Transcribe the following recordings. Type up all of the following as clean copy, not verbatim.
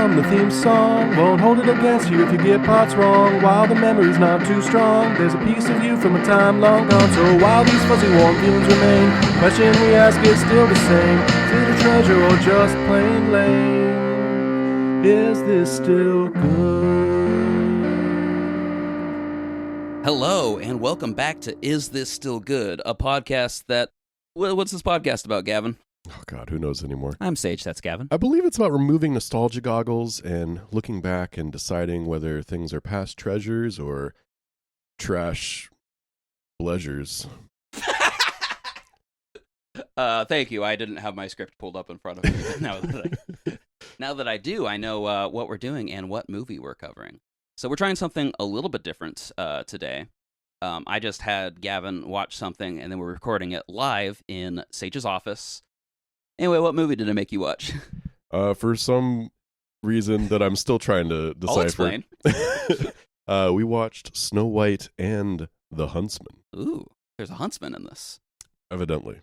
hum the theme song. Won't hold it against you if you get parts wrong. While the memory's not too strong, there's a piece of you from a time long gone. So while these fuzzy warm feelings remain, question we ask is still the same. Is it a treasure or just plain lame? Is this still good? Hello, and welcome back to Is This Still Good? A podcast that... What's this podcast about, Gavin? Oh, God, who knows anymore? I'm Sage, that's Gavin. I believe it's about removing nostalgia goggles and looking back and deciding whether things are past treasures or trash pleasures. Thank you. I didn't have my script pulled up in front of me. Now that I do, I know what we're doing and what movie we're covering. So we're trying something a little bit different today. I just had Gavin watch something, and then we're recording it live in Sage's office. Anyway, what movie did I make you watch? For some reason that I'm still trying to decipher. I'll explain. We watched Snow White and The Huntsman. Ooh, there's a huntsman in this. Evidently.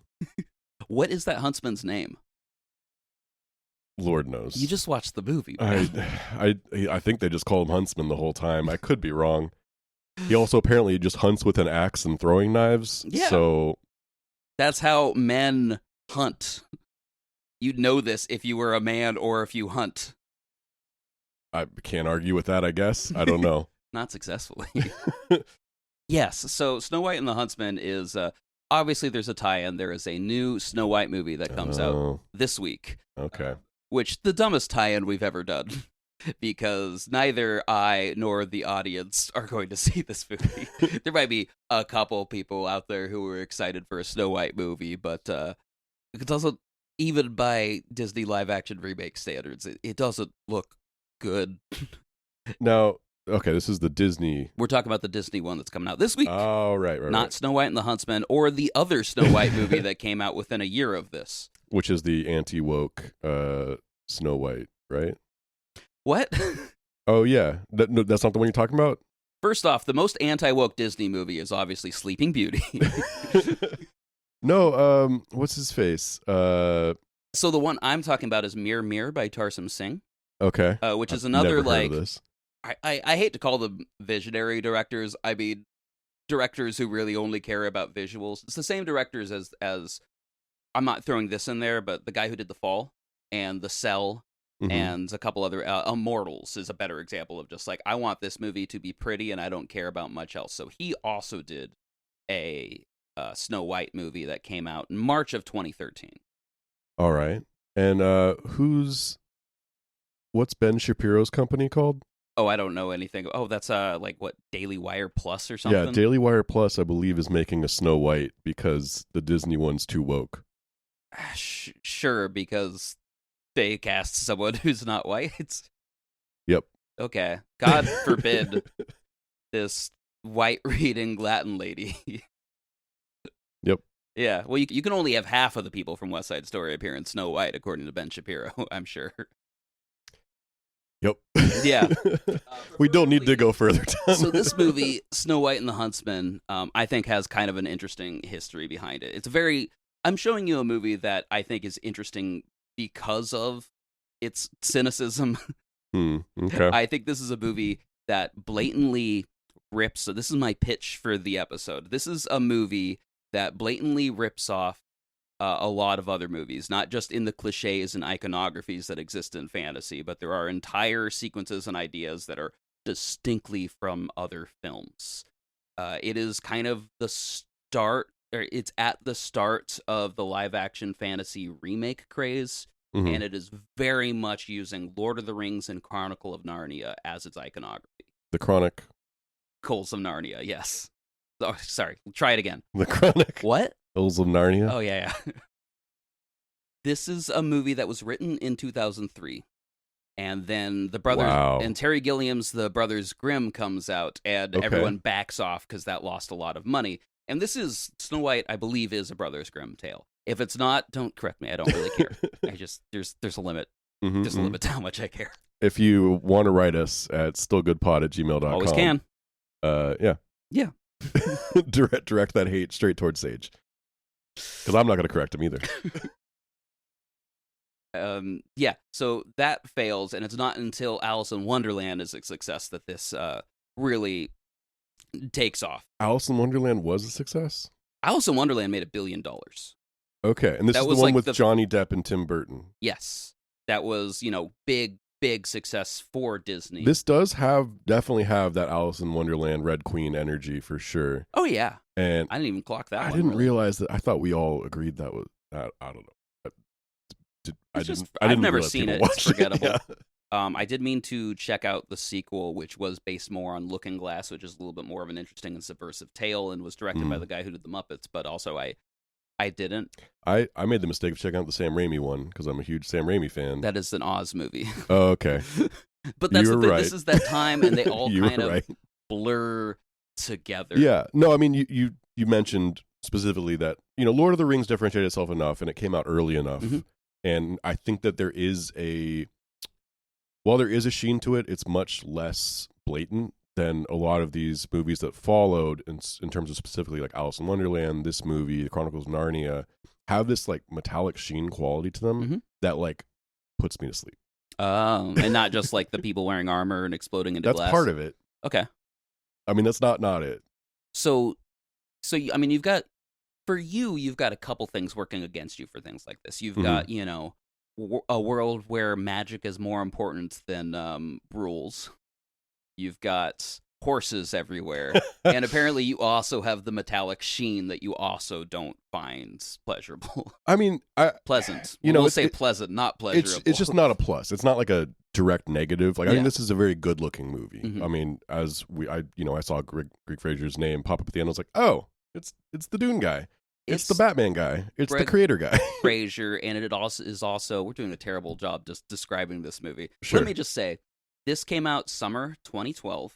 What is that huntsman's name? Lord knows. You just watched the movie. I think they just call him Huntsman the whole time. I could be wrong. He also apparently just hunts with an axe and throwing knives. Yeah. So that's how men hunt. You'd know this if you were a man or if you hunt. I can't argue with that, I guess. I don't know. Not successfully. Yes, so Snow White and the Huntsman is, obviously there's a tie-in. There is a new Snow White movie that comes out this week. Okay. Which, the dumbest tie-in we've ever done. Because neither I nor the audience are going to see this movie. There might be a couple people out there who are excited for a Snow White movie, but it doesn't, even by Disney live-action remake standards, it doesn't look good. Now, okay, this is the Disney. We're talking about the Disney one that's coming out this week. Oh, right. Not Snow White and the Huntsman, or the other Snow White movie that came out within a year of this. Which is the anti-woke Snow White, right? What? Oh, yeah. No, that's not the one you're talking about? First off, the most anti-woke Disney movie is obviously Sleeping Beauty. No, what's his face? So the one I'm talking about is Mir Mir by Tarsem Singh. Okay. Which is another, never heard of this. I hate to call them visionary directors. I mean, directors who really only care about visuals. It's the same directors as I'm not throwing this in there, but the guy who did The Fall and The Cell and a couple other, Immortals is a better example of just like, I want this movie to be pretty and I don't care about much else. So he also did a Snow White movie that came out in March of 2013. All right. And what's Ben Shapiro's company called? Oh, I don't know anything. Oh, that's like what, Daily Wire Plus or something? Yeah, Daily Wire Plus, I believe, is making a Snow White because the Disney one's too woke. Sure, because they cast someone who's not white. Yep. Okay. God forbid this white reading Latin lady. Yep. Yeah. Well, you can only have half of the people from West Side Story appear in Snow White, according to Ben Shapiro, I'm sure. Yep. Yeah. We don't need to go further down. So this movie, Snow White and the Huntsman, I think has kind of an interesting history behind it. I'm showing you a movie that I think is interesting because of its cynicism. Okay. I think this is a movie that blatantly rips. So this is my pitch for the episode. This is a movie that blatantly rips off a lot of other movies, not just in the cliches and iconographies that exist in fantasy, but there are entire sequences and ideas that are distinctly from other films. It is kind of the start, or it's at the start of the live-action fantasy remake craze, and it is very much using Lord of the Rings and Chronicle of Narnia as its iconography. The Chronicles of Narnia, yes. Oh, sorry, try it again. The Chronic. What? Hills of Narnia. Oh, yeah. This is a movie that was written in 2003. And then the brothers, and Terry Gilliam's The Brothers Grimm comes out, and everyone backs off because that lost a lot of money. And this is, Snow White, I believe, is a Brothers Grimm tale. If it's not, don't correct me. I don't really care. There's a limit. There's a limit to how much I care. If you want to write us at stillgoodpod@gmail.com. Always can. Yeah. Yeah. direct that hate straight towards Sage. Because I'm not going to correct him either. Yeah, so that fails, and it's not until Alice in Wonderland is a success that this really takes off. Alice in Wonderland was a success? Alice in Wonderland made $1 billion. Okay, and this That is the was one like with the- Johnny Depp and Tim Burton. Yes, that was, big success for Disney. This does definitely have that Alice in Wonderland Red Queen energy for sure. Oh yeah, And I didn't even clock that. I one, didn't really. realize that. I thought we all agreed that was. I don't know. I've never realize seen people it. It's watched forgettable. Yeah. I did mean to check out the sequel, which was based more on Looking Glass, which is a little bit more of an interesting and subversive tale, and was directed by the guy who did the Muppets. But also, I didn't. I made the mistake of checking out the Sam Raimi one because I'm a huge Sam Raimi fan. That is an Oz movie. Oh, okay. But that's You the were thing. right. This is that time, and they all You kind were of right. blur together. Yeah. No, I mean, you mentioned specifically that, Lord of the Rings differentiated itself enough and it came out early enough. Mhm. And I think that while there is a sheen to it, it's much less blatant than a lot of these movies that followed in terms of specifically like Alice in Wonderland, this movie, The Chronicles of Narnia, have this like metallic sheen quality to them that like puts me to sleep. And not just like the people wearing armor and exploding into That's glass. part of it. Okay. I mean, that's not it. So I mean, you've got a couple things working against you for things like this. You've got, a world where magic is more important than rules. You've got horses everywhere. And apparently you also have the metallic sheen that you also don't find pleasurable. I mean, Pleasant. we'll say pleasant, not pleasurable. It's just not a plus. It's not like a direct negative. Like I Yeah. think this is a very good looking movie. Mhm. I mean, I saw Greek Fraser's name pop up at the end. I was like, oh, it's the Dune guy. It's the Batman guy. It's the Greg creator guy. Fraser, and it also is also, we're doing a terrible job just describing this movie. Sure. Let me just say, this came out summer 2012,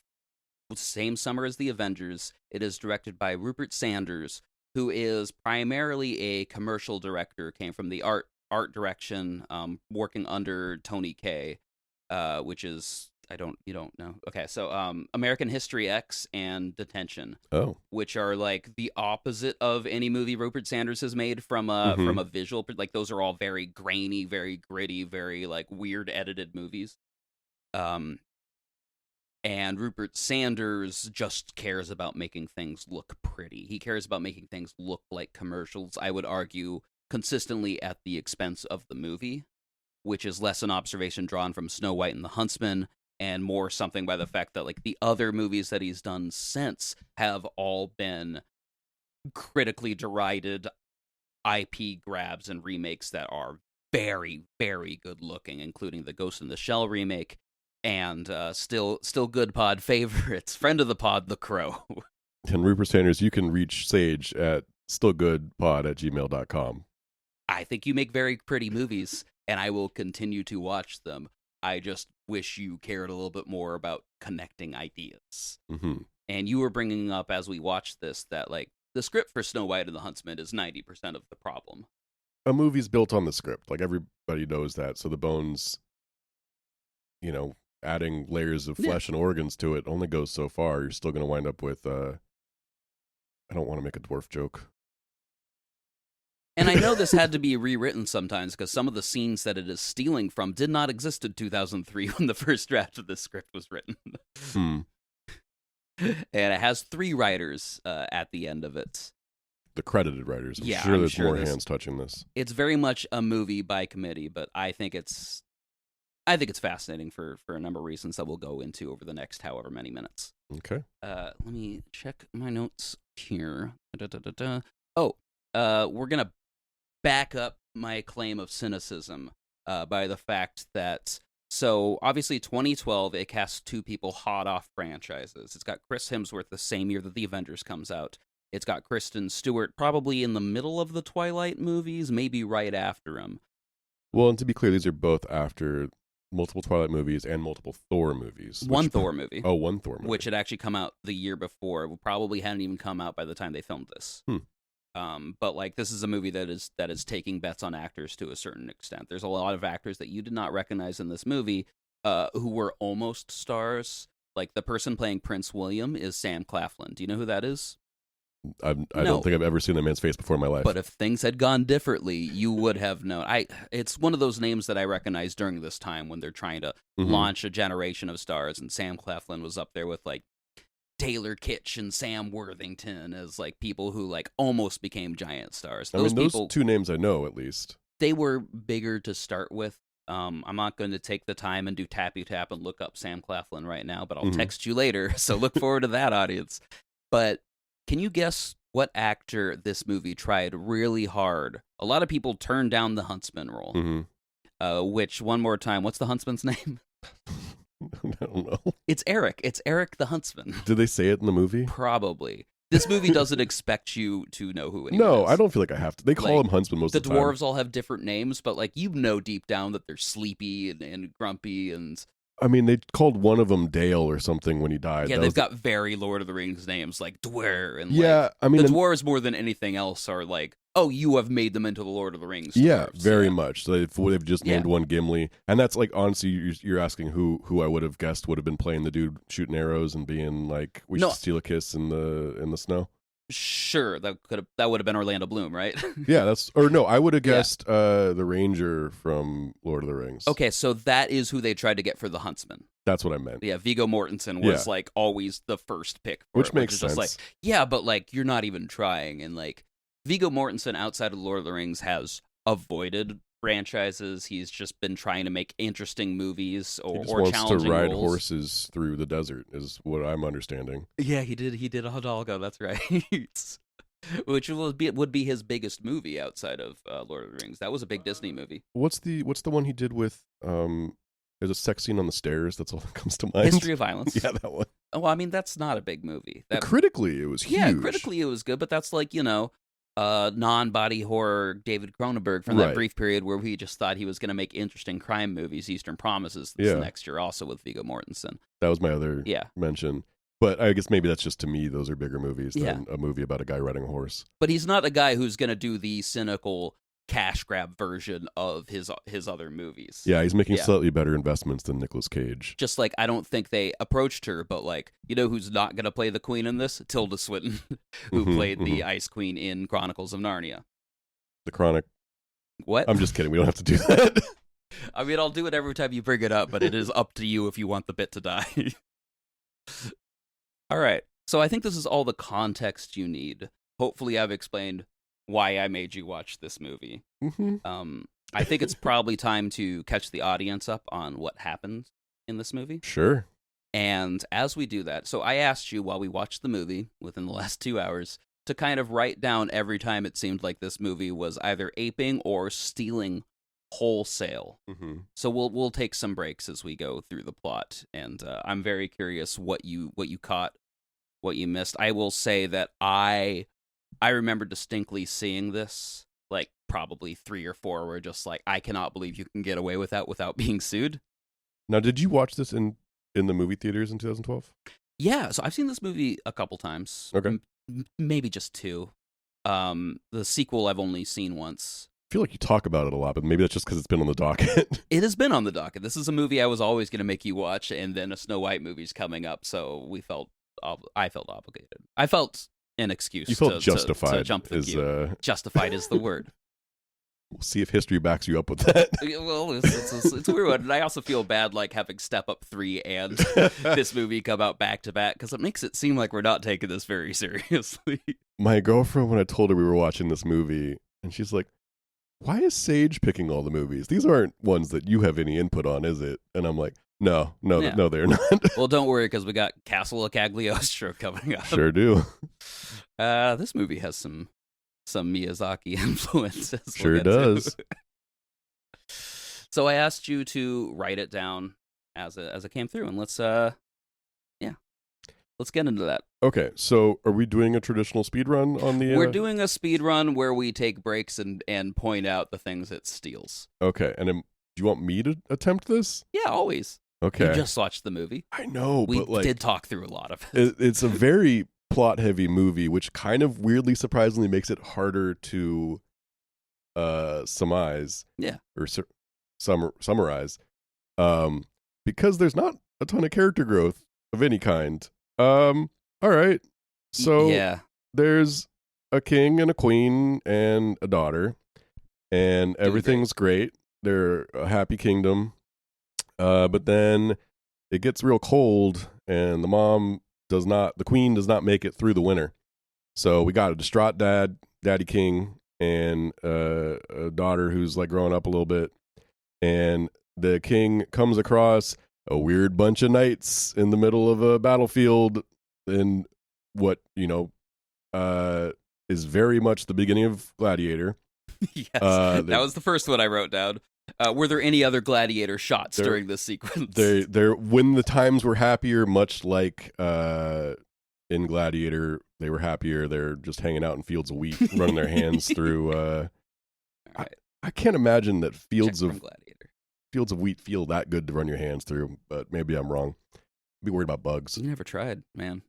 same summer as The Avengers. It is directed by Rupert Sanders, who is primarily a commercial director, came from the art direction, working under Tony Kaye, which is, you don't know. Okay, so American History X and Detention, which are like the opposite of any movie Rupert Sanders has made from a visual. Like those are all very grainy, very gritty, very like weird edited movies. And Rupert Sanders just cares about making things look pretty. He cares about making things look like commercials, I would argue, consistently at the expense of the movie, which is less an observation drawn from Snow White and the Huntsman and more something by the fact that like the other movies that he's done since have all been critically derided IP grabs and remakes that are very, very good looking, including the Ghost in the Shell remake and still good pod favorites, friend of the pod, The Crow. And Rupert Sanders, you can reach Sage at stillgoodpod@gmail.com. I think you make very pretty movies, and I will continue to watch them. I just wish you cared a little bit more about connecting ideas. Mm-hmm. And you were bringing up as we watched this that like the script for Snow White and the Huntsman is 90% of the problem. A movie's built on the script. Like everybody knows that. So the bones, adding layers of flesh and organs to it only goes so far. You're still going to wind up with, I don't want to make a dwarf joke. And I know this had to be rewritten sometimes because some of the scenes that it is stealing from did not exist in 2003 when the first draft of the script was written. And it has 3 writers at the end of it. The credited writers. I'm Yeah, sure I'm there's sure more there's- hands touching this. It's very much a movie by committee, but I think it's fascinating for a number of reasons that we'll go into over the next however many minutes. Okay. Let me check my notes here. We're gonna back up my claim of cynicism by the fact that, so obviously 2012 it casts 2 people hot off franchises. It's got Chris Hemsworth the same year that The Avengers comes out. It's got Kristen Stewart probably in the middle of the Twilight movies, maybe right after him. Well, and to be clear, these are both after multiple Twilight movies and multiple Thor movies. One Thor movie. Oh, one Thor movie. Which had actually come out the year before. It probably hadn't even come out by the time they filmed this. But like this is a movie that is taking bets on actors to a certain extent. There's a lot of actors that you did not recognize in this movie who were almost stars. Like the person playing Prince William is Sam Claflin. Do you know who that is? I don't think I've ever seen that man's face before in my life. But if things had gone differently, you would have known. It's one of those names that I recognize during this time when they're trying to launch a generation of stars, and Sam Claflin was up there with like Taylor Kitsch and Sam Worthington as like people who like almost became giant stars. Those two names I know at least. They were bigger to start with. I'm not going to take the time and do tappy tap and look up Sam Claflin right now, but I'll text you later. So look forward to that, audience. But can you guess what actor this movie tried really hard? A lot of people turned down the Huntsman role. Which, one more time, what's the Huntsman's name? I don't know. It's Eric. It's Eric the Huntsman. Did they say it in the movie? Probably. This movie doesn't expect you to know who it is. No, I don't feel like I have to. They call him Huntsman most of the time. The dwarves all have different names, but like you know deep down that they're sleepy and grumpy and... I mean, they called one of them Dale or something when he died. Yeah, they've got very Lord of the Rings names like Dwer and I mean, the dwarves more than anything else are like, oh, you have made them into the Lord of the Rings. Yeah, dwarves. very much. So they've just named one Gimli, and that's like honestly, you're asking who I would have guessed would have been playing the dude shooting arrows and being like, we should steal a kiss in the snow. Sure, that would have been Orlando Bloom, right? Yeah, I would have guessed the Ranger from Lord of the Rings. Okay, so that is who they tried to get for the Huntsman. That's what I meant. Yeah, Viggo Mortensen was like always the first pick, which makes sense. Just like, yeah, but like you're not even trying, and like Viggo Mortensen outside of Lord of the Rings has avoided franchises. He's just been trying to make interesting movies or wants challenging to ride roles. Horses through the desert, is what I'm understanding. Yeah, he did a Hidalgo. That's right. Which would be his biggest movie outside of Lord of the Rings. That was a big Disney movie. What's the one he did with? There's a sex scene on the stairs. That's all that comes to mind. History of Violence. Yeah, that one. Well, I mean, that's not a big movie. Critically, it was huge. Yeah, critically it was good, but that's like, non-body horror David Cronenberg from that brief period where we just thought he was going to make interesting crime movies. Eastern Promises this next year, also with Viggo Mortensen. That was my other mention. But I guess maybe that's just, to me, those are bigger movies than a movie about a guy riding a horse. But he's not a guy who's going to do the cynical cash grab version of his other movies. Yeah, he's making slightly better investments than Nicolas Cage. Just like I don't think they approached her, but like, you know who's not going to play the queen in this? Tilda Swinton, who played the Ice Queen in Chronicles of Narnia. The Chronic. What? I'm just kidding. We don't have to do that. I mean, I'll do it every time you bring it up, but it is up to you if you want the bit to die. All right. So I think this is all the context you need. Hopefully I've explained why I made you watch this movie. I think it's probably time to catch the audience up on what happened in this movie. Sure. And as we do that, so I asked you while we watched the movie within the last 2 hours to kind of write down every time it seemed like this movie was either aping or stealing wholesale. So we'll take some breaks as we go through the plot, and I'm very curious what you caught, what you missed. I will say that I remember distinctly seeing this, like probably 3 or 4, where just like, I cannot believe you can get away with that without being sued. Now, did you watch this in the movie theaters in 2012? Yeah, so I've seen this movie a couple times. Okay. Maybe just 2. The sequel I've only seen once. I feel like you talk about it a lot, but maybe that's just because it's been on the docket. It has been on the docket. This is a movie I was always going to make you watch, and then a Snow White movie's coming up, so I felt obligated. I felt an excuse. You felt justified. To jump the queue. Justified is the word. We'll see if history backs you up with that. Well, it's a weird one. And I also feel bad like having Step Up 3 and this movie come out back to back, because it makes it seem like we're not taking this very seriously. My girlfriend, when I told her we were watching this movie, and she's like, why is Sage picking all the movies? These aren't ones that you have any input on, is it? And I'm like, no, they're not. Well, don't worry, because we got Castle of Cagliostro coming up. Sure do. This movie has some Miyazaki influences. Sure does. So I asked you to write it down as it came through, and let's get into that. Okay, so are we doing a traditional speed run on the... We're doing a speed run where we take breaks and point out the things it steals. Okay, and do you want me to attempt this? Yeah, always. Okay. You just watched the movie. I know, we but like... did talk through a lot of it. It's a very plot-heavy movie, which kind of weirdly, surprisingly makes it harder to surmise. Yeah. Or summarize. Because there's not a ton of character growth of any kind. All right. So yeah, there's a king and a queen and a daughter, and everything's great. They're a happy kingdom. But then it gets real cold, and the queen does not make it through the winter. So we got a distraught daddy king, and a daughter who's like growing up a little bit. And the king comes across a weird bunch of knights in the middle of a battlefield in what, is very much the beginning of Gladiator. Yes, that was the first one I wrote down. Were there any other Gladiator shots during this sequence? When the times were happier, much like in Gladiator, they were happier. They're just hanging out in fields of wheat, running their hands through. Right. I can't imagine that fields of wheat feel that good to run your hands through, but maybe I'm wrong. Be worried about bugs. You never tried, man.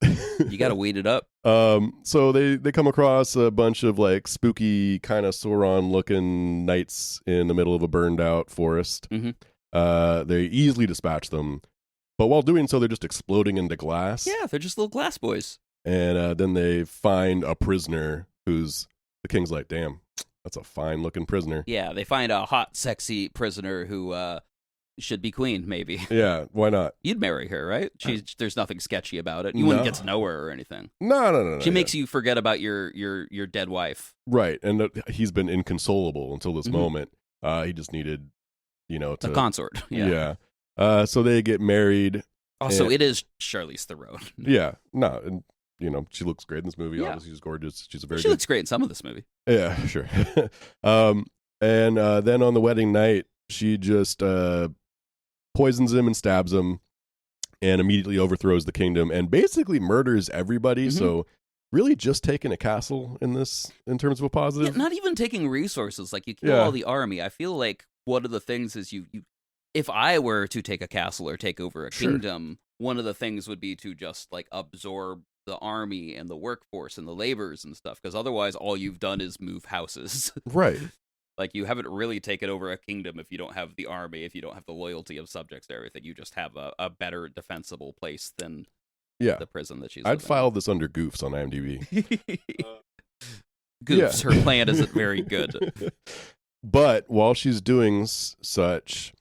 You got to weed it up. So they come across a bunch of like spooky kind of Sauron looking knights in the middle of a burned out forest. Mm-hmm. They easily dispatch them, but while doing so, they're just exploding into glass. Yeah, they're just little glass boys. And then they find a prisoner who's the king's like, damn, that's a fine looking prisoner. Yeah, they find a hot, sexy prisoner who should be queen, maybe. Yeah, why not? You'd marry her, right? There's nothing sketchy about it. You wouldn't get to know her or anything. No. She makes you forget about your dead wife. Right, and he's been inconsolable until this moment. He just needed, a consort. Yeah. So they get married. Also, it is Charlize Theron. Yeah, no, and she looks great in this movie. Yeah. Obviously, she's gorgeous. She looks great in some of this movie. Yeah, sure. And then on the wedding night, she just poisons him and stabs him, and immediately overthrows the kingdom and basically murders everybody. Mm-hmm. So really just taking a castle in terms of a positive. Yeah, not even taking resources. Like, you kill all the army. I feel like one of the things is you if I were to take a castle or take over a kingdom, one of the things would be to just like absorb the army and the workforce and the laborers and stuff, because otherwise all you've done is move houses. Right. Like, you haven't really taken over a kingdom if you don't have the army, if you don't have the loyalty of subjects and everything. You just have a better defensible place than the prison that she's I'd file this under goofs on IMDb. Goofs, her plan isn't very good. But while she's doing such,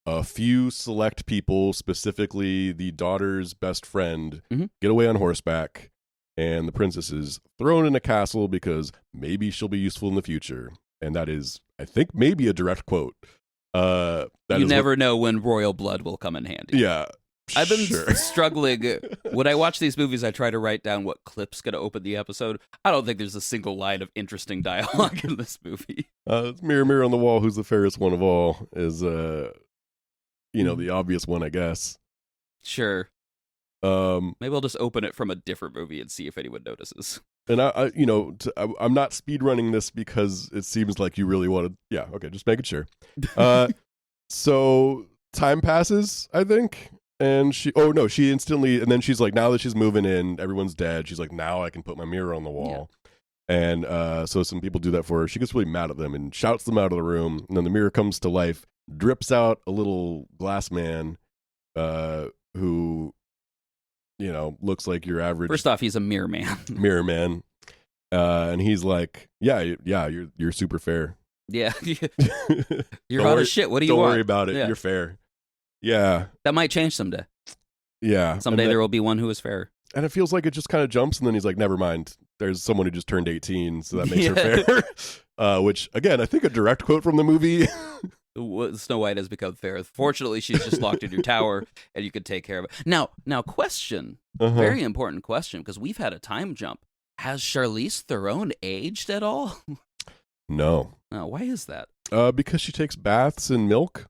a few select people, specifically the daughter's best friend, get away on horseback, and the princess is thrown in a castle because maybe she'll be useful in the future. And that is, I think, maybe a direct quote. You never know when royal blood will come in handy. Yeah. I've been struggling. When I watch these movies, I try to write down what clip's going to open the episode. I don't think there's a single line of interesting dialogue in this movie. It's Mirror, Mirror on the Wall, who's the fairest one of all, is, the obvious one, I guess. Sure. Maybe I'll just open it from a different movie and see if anyone notices. And I'm not speedrunning this because it seems like you really want to. Yeah, okay, just making sure. So time passes, I think, and she instantly, and then she's like, now that she's moving in, everyone's dead. She's like, now I can put my mirror on the wall. Yeah. And so some people do that for her. She gets really mad at them and shouts them out of the room. And then the mirror comes to life, drips out a little glass man, who, looks like your average. First off, he's a mirror man. Mirror man. And he's like, you're super fair. Yeah. You're hot as shit. What do you want? Don't worry about it. Yeah. You're fair. Yeah. That might change someday. Yeah. Someday there will be one who is fair. And it feels like it just kind of jumps, and then he's like, never mind. There's someone who just turned 18, so that makes her fair. Which, again, I think a direct quote from the movie. Snow White has become fair. Fortunately, she's just locked in your tower, and you can take care of it. Now, question. Very important question, because we've had a time jump. Has Charlize Theron aged at all? No. Oh, why is that? Because she takes baths in milk.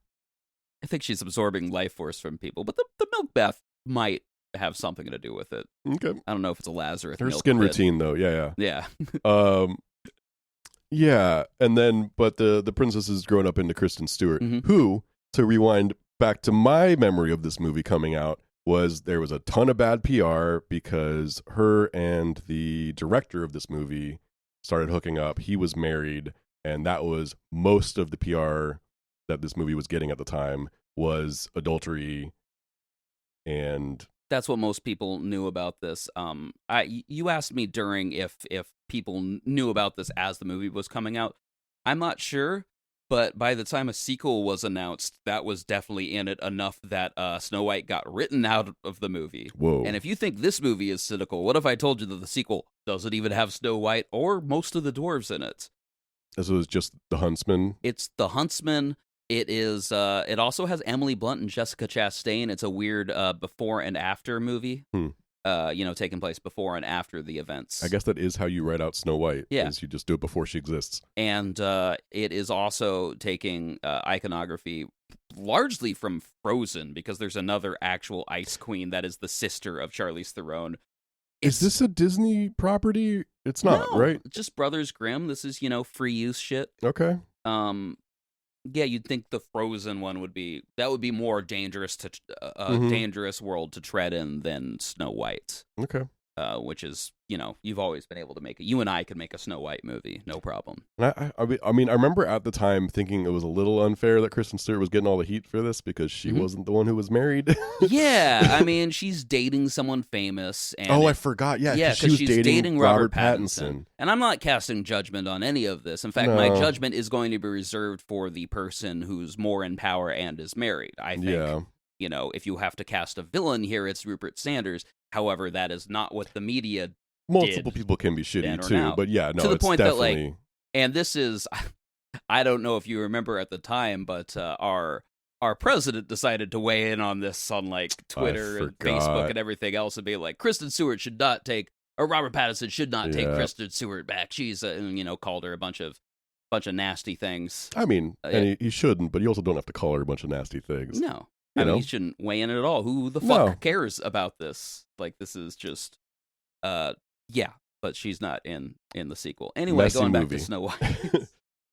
I think she's absorbing life force from people, but the milk bath might have something to do with it. Okay. I don't know if it's a Lazarus. Her skin routine, though. Yeah. Yeah. Yeah, and then, but the princess is grown up into Kristen Stewart, who, to rewind back to my memory of this movie coming out, there was a ton of bad PR because her and the director of this movie started hooking up. He was married, and that was most of the PR that this movie was getting at the time, was adultery and that's what most people knew about this. You asked me during if people knew about this as the movie was coming out. I'm not sure, but by the time a sequel was announced, that was definitely in it enough that Snow White got written out of the movie. Whoa. And if you think this movie is cynical, what if I told you that the sequel doesn't even have Snow White or most of the dwarves in it? So it's just the Huntsman? It's the Huntsman. It is. It also has Emily Blunt and Jessica Chastain. It's a weird before and after movie. Taking place before and after the events. I guess that is how you write out Snow White. Yeah. Is you just do it before she exists. And it is also taking iconography largely from Frozen, because there's another actual ice queen that is the sister of Charlize Theron. Is this a Disney property? It's not, no, right? Just Brothers Grimm. This is, free use shit. Okay. Yeah, you'd think the Frozen one would be more dangerous to dangerous world to tread in than Snow White. Okay. Which is, you've always been able to make it. You and I could make a Snow White movie, no problem. And I mean, I remember at the time thinking it was a little unfair that Kristen Stewart was getting all the heat for this because she wasn't the one who was married. Yeah, I mean, she's dating someone famous. And I forgot. Yeah, yeah, she was she's dating Robert Pattinson. And I'm not casting judgment on any of this. In fact, my judgment is going to be reserved for the person who's more in power and is married. I think, if you have to cast a villain here, it's Rupert Sanders. However, that is not what the media Multiple people can be shitty too, now. But yeah, no, to the it's point definitely... that and this is, I don't know if you remember at the time, but our president decided to weigh in on this on Twitter and Facebook and everything else, and be like, Kristen Stewart should not take, or Robert Pattinson should not take Kristen Stewart back. She's, called her a bunch of nasty things. I mean, and he shouldn't, but you also don't have to call her a bunch of nasty things. No. I mean, he shouldn't weigh in at all. Who the fuck cares about this? This is just, but she's not in the sequel. Anyway, Messy going back movie. to Snow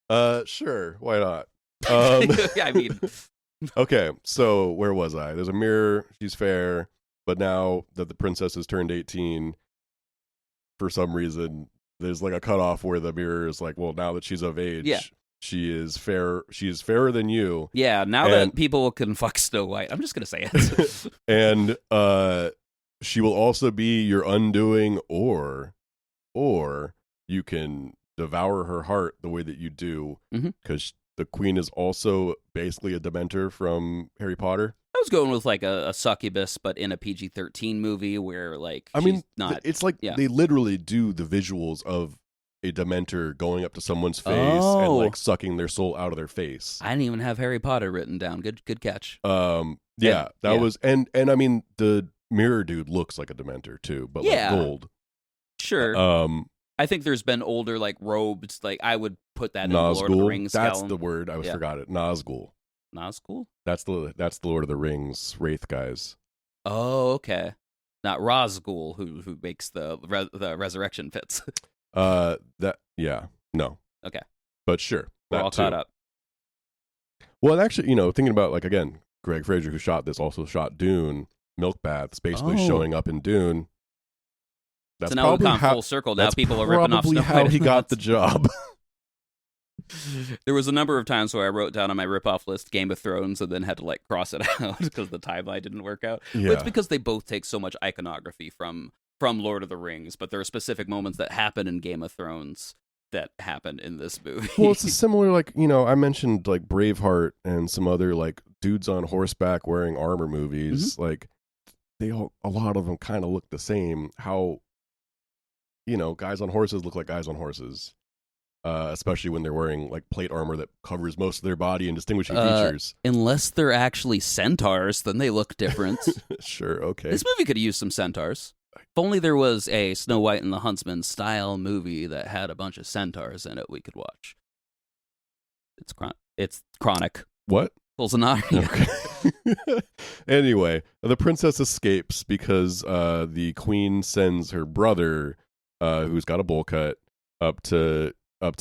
White. Sure, why not? I mean, okay, so where was I? There's a mirror. She's fair, but now that the princess has turned 18, for some reason, there's a cutoff where the mirror is well, now that she's of age, she is fair. She is fairer than you. Yeah, now that people can fuck Snow White, I'm just gonna say it. And she will also be your undoing, or you can devour her heart the way that you do, because the queen is also basically a Dementor from Harry Potter. I was going with a succubus, but in a PG-13 movie where she's not. It's they literally do the visuals of a Dementor going up to someone's face and sucking their soul out of their face. I didn't even have Harry Potter written down. Good catch. That was and I mean the mirror dude looks like a Dementor too, but gold. Sure. I think there's been older robes. I would put that in the Lord of the Rings. That's the word. I forgot it. Nazgul. Nazgul? That's the Lord of the Rings Wraith guys. Oh, okay. Not Razgul, who makes the resurrection pits. No. Okay. But sure. We're all caught up. Well, actually, thinking about again, Greg Fraser, who shot this, also shot Dune. Milk baths basically showing up in Dune. That's so now we've gone full circle. Now people are ripping off Snow White. How he got the job. There was a number of times where I wrote down on my rip-off list Game of Thrones and then had to cross it out because the timeline didn't work out. Yeah. But it's because they both take so much iconography from Lord of the Rings, but there are specific moments that happen in Game of Thrones that happen in this movie. Well, it's a similar I mentioned Braveheart and some other dudes on horseback wearing armor movies. They all, a lot of them kind of look the same. How guys on horses look like guys on horses. Especially when they're wearing plate armor that covers most of their body and distinguishing features. Unless they're actually centaurs, then they look different. Sure, okay. This movie could use some centaurs. If only there was a Snow White and the Huntsman style movie that had a bunch of centaurs in it we could watch. It's Chronic. What? Chronicles of Narnia. Okay. Anyway, the princess escapes because the queen sends her brother, who's got a bowl cut, up to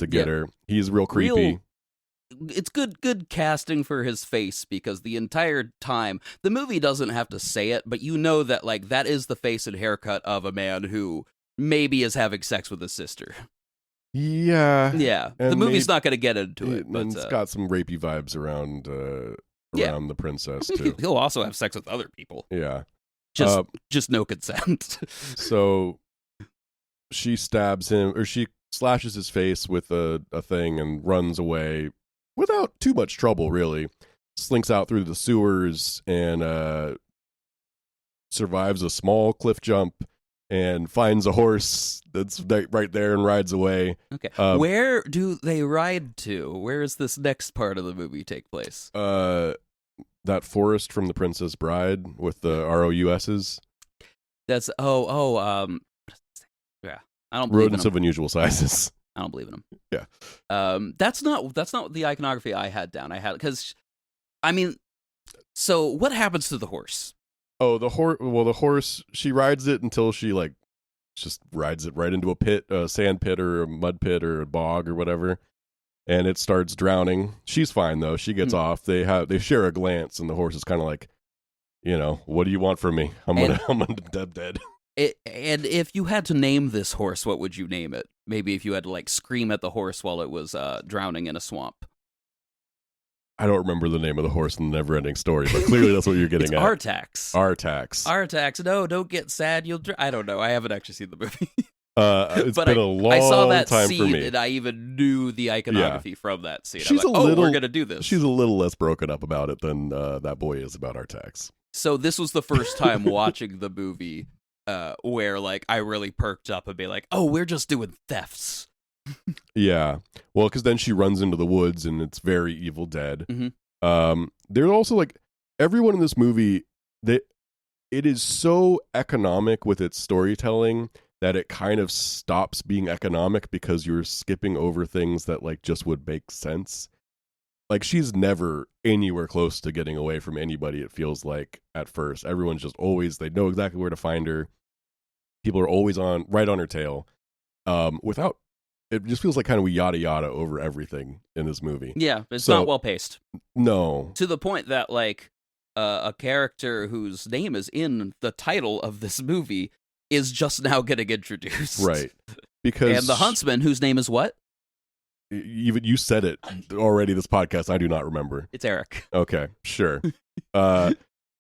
get her. He's real creepy. It's good casting for his face, because the entire time the movie doesn't have to say it, but that that is the face and haircut of a man who maybe is having sex with his sister. Yeah. The movie's not going to get into it, but it's got some rapey vibes around the princess too. He'll also have sex with other people. Yeah. Just no consent. So she stabs him, or she slashes his face with a thing and runs away without too much trouble, really. Slinks out through the sewers and survives a small cliff jump and finds a horse that's right there and rides away. Okay. Where do they ride to? Where is this next part of the movie take place? That forest from The Princess Bride with the ROUSs. That's yeah. I don't believe Rodents in of unusual sizes. I don't believe in them. Yeah. That's not the iconography I had down. I had because, I mean, so what happens to the horse? Oh, the horse. Well, the horse. She rides it until she just rides it right into a pit, a sand pit or a mud pit or a bog or whatever, and it starts drowning. She's fine though. She gets off. They share a glance, and the horse is kind of like, what do you want from me? I'm dead. And if you had to name this horse, what would you name it? Maybe if you had to scream at the horse while it was drowning in a swamp. I don't remember the name of the horse in the Neverending Story, but clearly that's what you're getting at. Artax. Artax. No, don't get sad. I don't know. I haven't actually seen the movie. It's but been a long I saw that time scene for me. And I even knew the iconography from that scene. She's I'm like, we're going to do this. She's a little less broken up about it than that boy is about Artax. So this was the first time watching the movie where I really perked up and be like, oh, we're just doing thefts. Yeah. Well, because then she runs into the woods and it's very Evil Dead. Mm-hmm. There's also everyone in this movie, it is so economic with its storytelling that it kind of stops being economic because you're skipping over things that just would make sense. She's never anywhere close to getting away from anybody, it feels like, at first. Everyone's just always, they know exactly where to find her. People are always right on her tail. It just feels like kind of yada yada over everything in this movie. Yeah, it's not well paced. No. To the point that a character whose name is in the title of this movie is just now getting introduced. Right. Because and the Huntsman, whose name is what? Even you said it already this podcast. I do not remember. It's Eric. Okay, sure.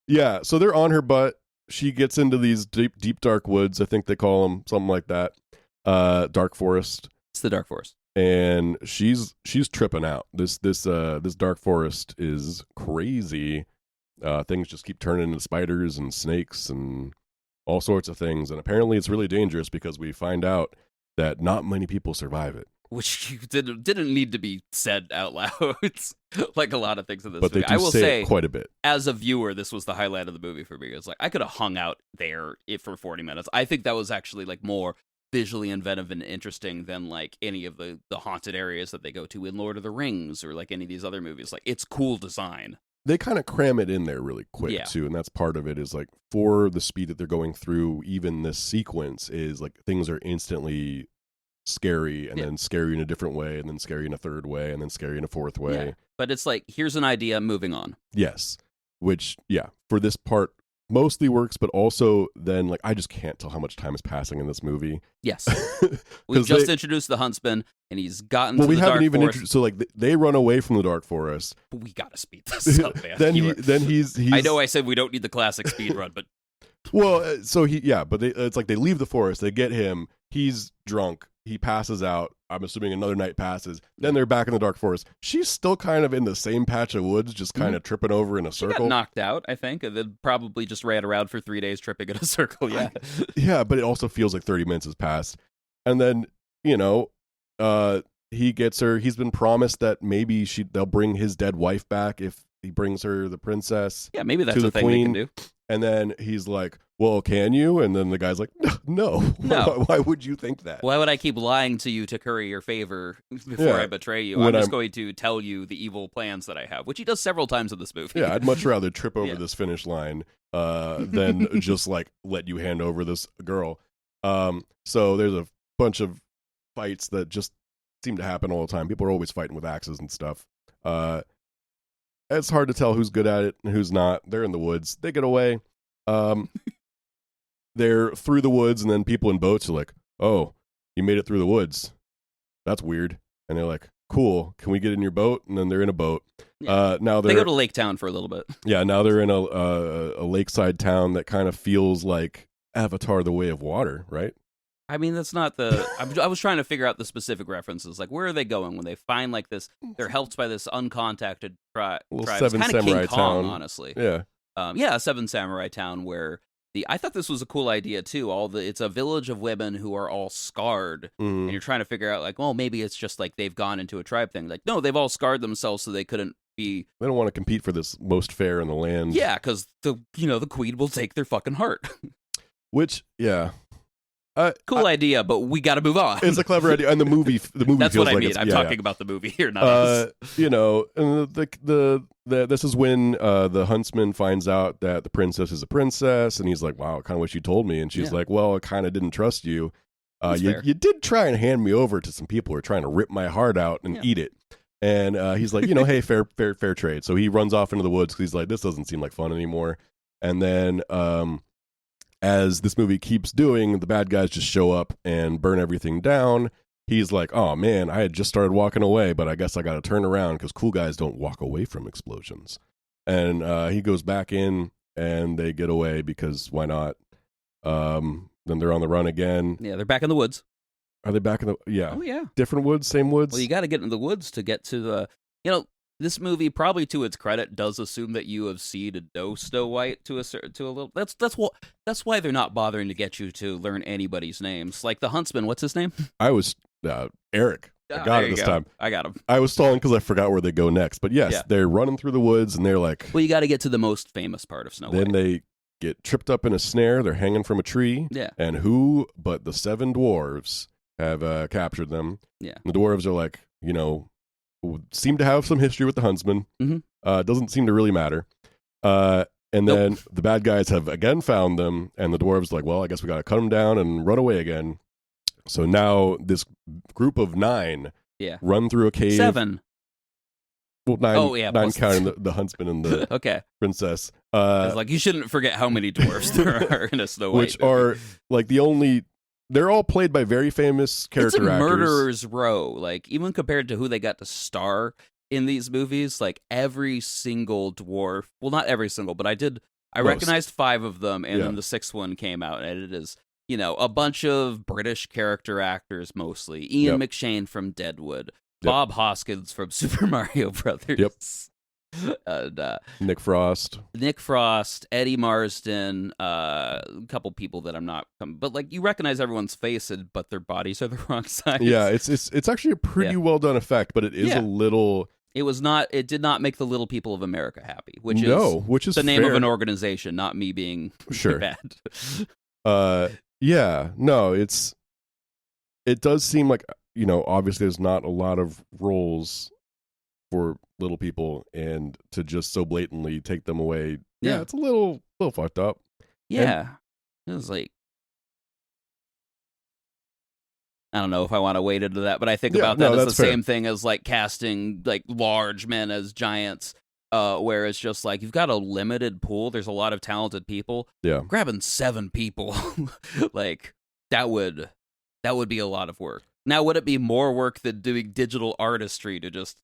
Yeah, so they're on her butt. She gets into these deep dark woods. I think they call them something like that. Dark forest. It's the Dark Forest. And she's tripping out. This dark forest is crazy. Things just keep turning into spiders and snakes and all sorts of things. And apparently it's really dangerous because we find out that not many people survive it. Which didn't need to be said out loud. It's like a lot of things in this but movie. They do I will say it quite a bit. As a viewer, this was the highlight of the movie for me. It's I could have hung out there for 40 minutes. I think that was actually more visually inventive and interesting than any of the haunted areas that they go to in Lord of the Rings or any of these other movies. It's cool design. They kind of cram it in there really quick too, and that's part of it is for the speed that they're going through, even this sequence is things are instantly scary and then scary in a different way and then scary in a third way and then scary in a fourth way. Yeah. But it's here's an idea, moving on. Yes. Which, for this part mostly works, but also then I just can't tell how much time is passing in this movie. Yes. We've just introduced the Huntsman and he's gotten to the we haven't dark even forest. So they run away from the dark forest. But we gotta speed this up, man. then he's I know I said we don't need the classic speed run, but well, so it's they leave the forest, they get him, he's drunk, he passes out. I'm assuming another night passes. Then they're back in the dark forest. She's still kind of in the same patch of woods, just kind of tripping over in a circle. She got knocked out, I think, and then probably just ran around for 3 days tripping in a circle. Yeah, yeah, but it also feels like 30 minutes has passed. And then he gets her. He's been promised that maybe they'll bring his dead wife back if he brings her the princess. Yeah, maybe that's to the a thing queen. we can do. And then he's like, well, can you? And then the guy's like, no. Why would you think that? Why would I keep lying to you to curry your favor before I betray you? I'm just going to tell you the evil plans that I have, which he does several times in this movie. Yeah, I'd much rather trip over this finish line than just let you hand over this girl. So there's a bunch of fights that just seem to happen all the time. People are always fighting with axes and stuff. It's hard to tell who's good at it and who's not. They're in the woods. They get away. They're through the woods, and then people in boats are like, oh, you made it through the woods. That's weird. And they're like, cool. Can we get in your boat? And then they're in a boat. Yeah. Now they go to Lake Town for a little bit. Yeah, now they're in a lakeside town that kind of feels like Avatar: The Way of Water, right? I mean, that's not the. I was trying to figure out the specific references. Like, where are they going when they find like this? They're helped by this uncontacted tribe. Seven It's kind of Samurai King Kong, town. honestly. Yeah. A Seven Samurai town where I thought this was a cool idea too. It's a village of women who are all scarred, and you're trying to figure out like, well, maybe it's just like they've gone into a tribe thing. Like, no, they've all scarred themselves so they couldn't be. They don't want to compete for this most fair in the land. Yeah, because the queen will take their fucking heart. Which, yeah. Cool idea, but we got to move on. It's a clever idea, and the movie That's feels what I like mean. it's, I'm talking about the movie here, not us. And this is when the huntsman finds out that the princess is a princess, and he's like, "Wow, I kind of wish you told me." And she's like, "Well, I kind of didn't trust you. You did try and hand me over to some people who are trying to rip my heart out and eat it." And he's like, hey, fair trade. So he runs off into the woods because he's like, this doesn't seem like fun anymore. And then as this movie keeps doing, the bad guys just show up and burn everything down. He's like, oh man, I had just started walking away, but I guess I got to turn around because cool guys don't walk away from explosions. And he goes back in and they get away because why not? Then they're on the run again. Yeah, they're back in the woods. Are they back in the... Yeah. Oh, yeah. Different woods, same woods? Well, you got to get in the woods to get to the... this movie, probably to its credit, does assume that you have seen and know Snow White to a little. That's why they're not bothering to get you to learn anybody's names. Like the Huntsman, what's his name? I was Eric. I got it this time. I got him. I was stalling because I forgot where they go next. But yes, they're running through the woods and they're like. Well, you got to get to the most famous part of Snow White. Then they get tripped up in a snare. They're hanging from a tree. Yeah. And who but the 7 dwarves have captured them? Yeah. And the dwarves are like, seem to have some history with the huntsman. Mm-hmm. Doesn't seem to really matter. And then the bad guys have again found them, and the dwarves like, well, I guess we got to cut them down and run away again. So now this group of 9 run through a cave. 7. Well, 9. Oh, yeah, 9 counting the huntsman and the okay. princess. It's like you shouldn't forget how many dwarves there are in a Snow White. Which are like the only. They're all played by very famous character actors. It's a murderer's row. Like, even compared to who they got to star in these movies, like, every single dwarf... Well, not every single, but I recognized 5 of them, and then the 6th one came out, and it is, a bunch of British character actors, mostly. Ian McShane from Deadwood. Bob Hoskins from Super Mario Brothers. Yep. And, Nick Frost, Eddie Marsden, a couple people that I'm not, but like you recognize everyone's face, but their bodies are the wrong size. Yeah, it's actually a pretty well done effect, but it is a little. It did not make the little people of America happy, which is the name of an organization, not me being bad. It does seem like obviously there's not a lot of roles for little people, and to just so blatantly take them away, it's a little fucked up. Yeah, it was like, I don't know if I want to wade into that, but I think about that as the same thing as like casting like large men as giants, where it's just like you've got a limited pool. There's a lot of talented people. Yeah, grabbing 7 people, like that would be a lot of work. Now, would it be more work than doing digital artistry to just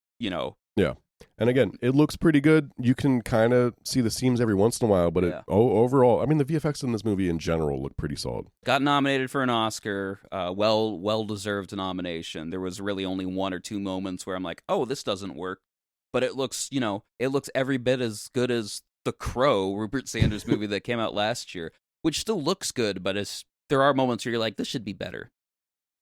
Yeah. And again, it looks pretty good. You can kind of see the seams every once in a while, but overall, I mean, the VFX in this movie in general look pretty solid. Got nominated for an Oscar, well-deserved nomination. There was really only 1 or 2 moments where I'm like, oh, this doesn't work. But it looks, it looks every bit as good as The Crow, Rupert Sanders' movie that came out last year, which still looks good, but there are moments where you're like, this should be better.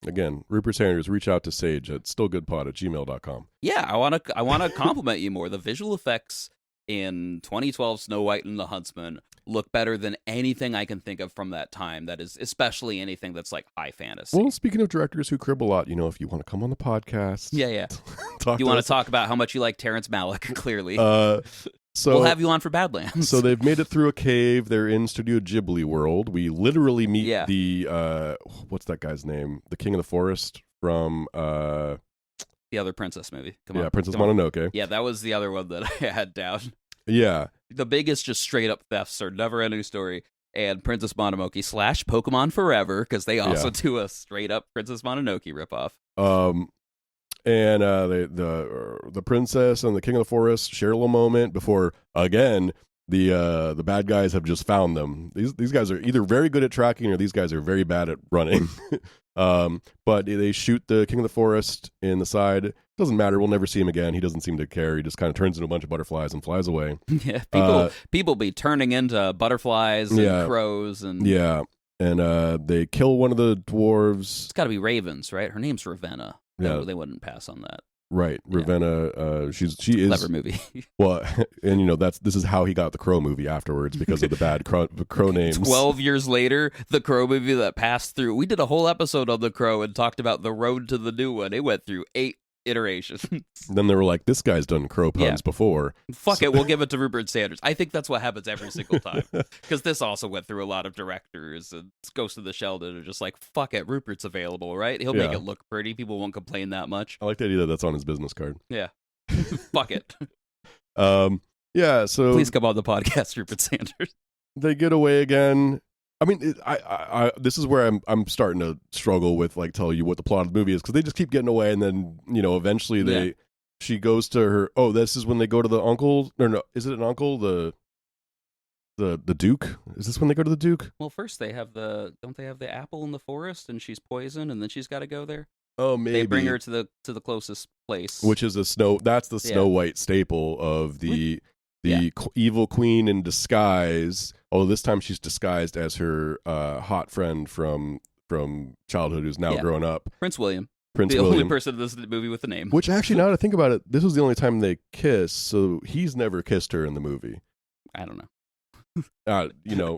Again, Rupert Sanders, reach out to Sage at stillgoodpod@gmail.com. Yeah, I want to compliment you more. The visual effects in 2012 Snow White and the Huntsman look better than anything I can think of from that time. That is especially anything that's like high fantasy. Well, speaking of directors who crib a lot, if you want to come on the podcast. Yeah. You want to talk about how much you like Terrence Malick, clearly. So we'll have you on for Badlands. So they've made it through a cave. They're in Studio Ghibli world. We literally meet the what's that guy's name? The King of the Forest from the other princess movie. Princess Mononoke. Yeah, that was the other one that I had down. Yeah. The biggest just straight up thefts are Never Ending Story and Princess Mononoke / Pokemon Forever, because they also do a straight up Princess Mononoke ripoff. And the princess and the king of the forest share a little moment before again the bad guys have just found them. These guys are either very good at tracking or these guys are very bad at running. But they shoot the king of the forest in the side. Doesn't matter. We'll never see him again. He doesn't seem to care. He just kind of turns into a bunch of butterflies and flies away. Yeah, people be turning into butterflies and crows and and they kill one of the dwarves. It's got to be ravens, right? Her name's Ravenna. Yeah, they wouldn't pass on that. Right, Ravenna. She is clever movie. Well, and this is how he got the Crow movie afterwards because of the bad crow names. 12 years later, the Crow movie that passed through. We did a whole episode on the Crow and talked about the road to the new one. It went through 8 iterations. Then they were like, "This guy's done crow puns before. Fuck it, we'll give it to Rupert Sanders." I think that's what happens every single time because this also went through a lot of directors and Ghost of the Shell that are just like, "Fuck it, Rupert's available, right? He'll make it look pretty. People won't complain that much." I like the idea that that's on his business card. Yeah, fuck it. Yeah. So please come on the podcast, Rupert Sanders. They get away again. I mean, I this is where I'm starting to struggle with like tell you what the plot of the movie is because they just keep getting away and then eventually she goes to her. Oh, this is when they go to the uncle. No, is it an uncle? The Duke. Is this when they go to the Duke? Well, first don't they have the apple in the forest and she's poisoned and then she's got to go there. Oh, maybe they bring her to the closest place, which is that's the Snow White staple of the evil queen in disguise. Although this time she's disguised as her hot friend from childhood who's now grown up. Prince William. The only person in this movie with a name. Which actually, now that I think about it, this was the only time they kiss, so he's never kissed her in the movie. I don't know.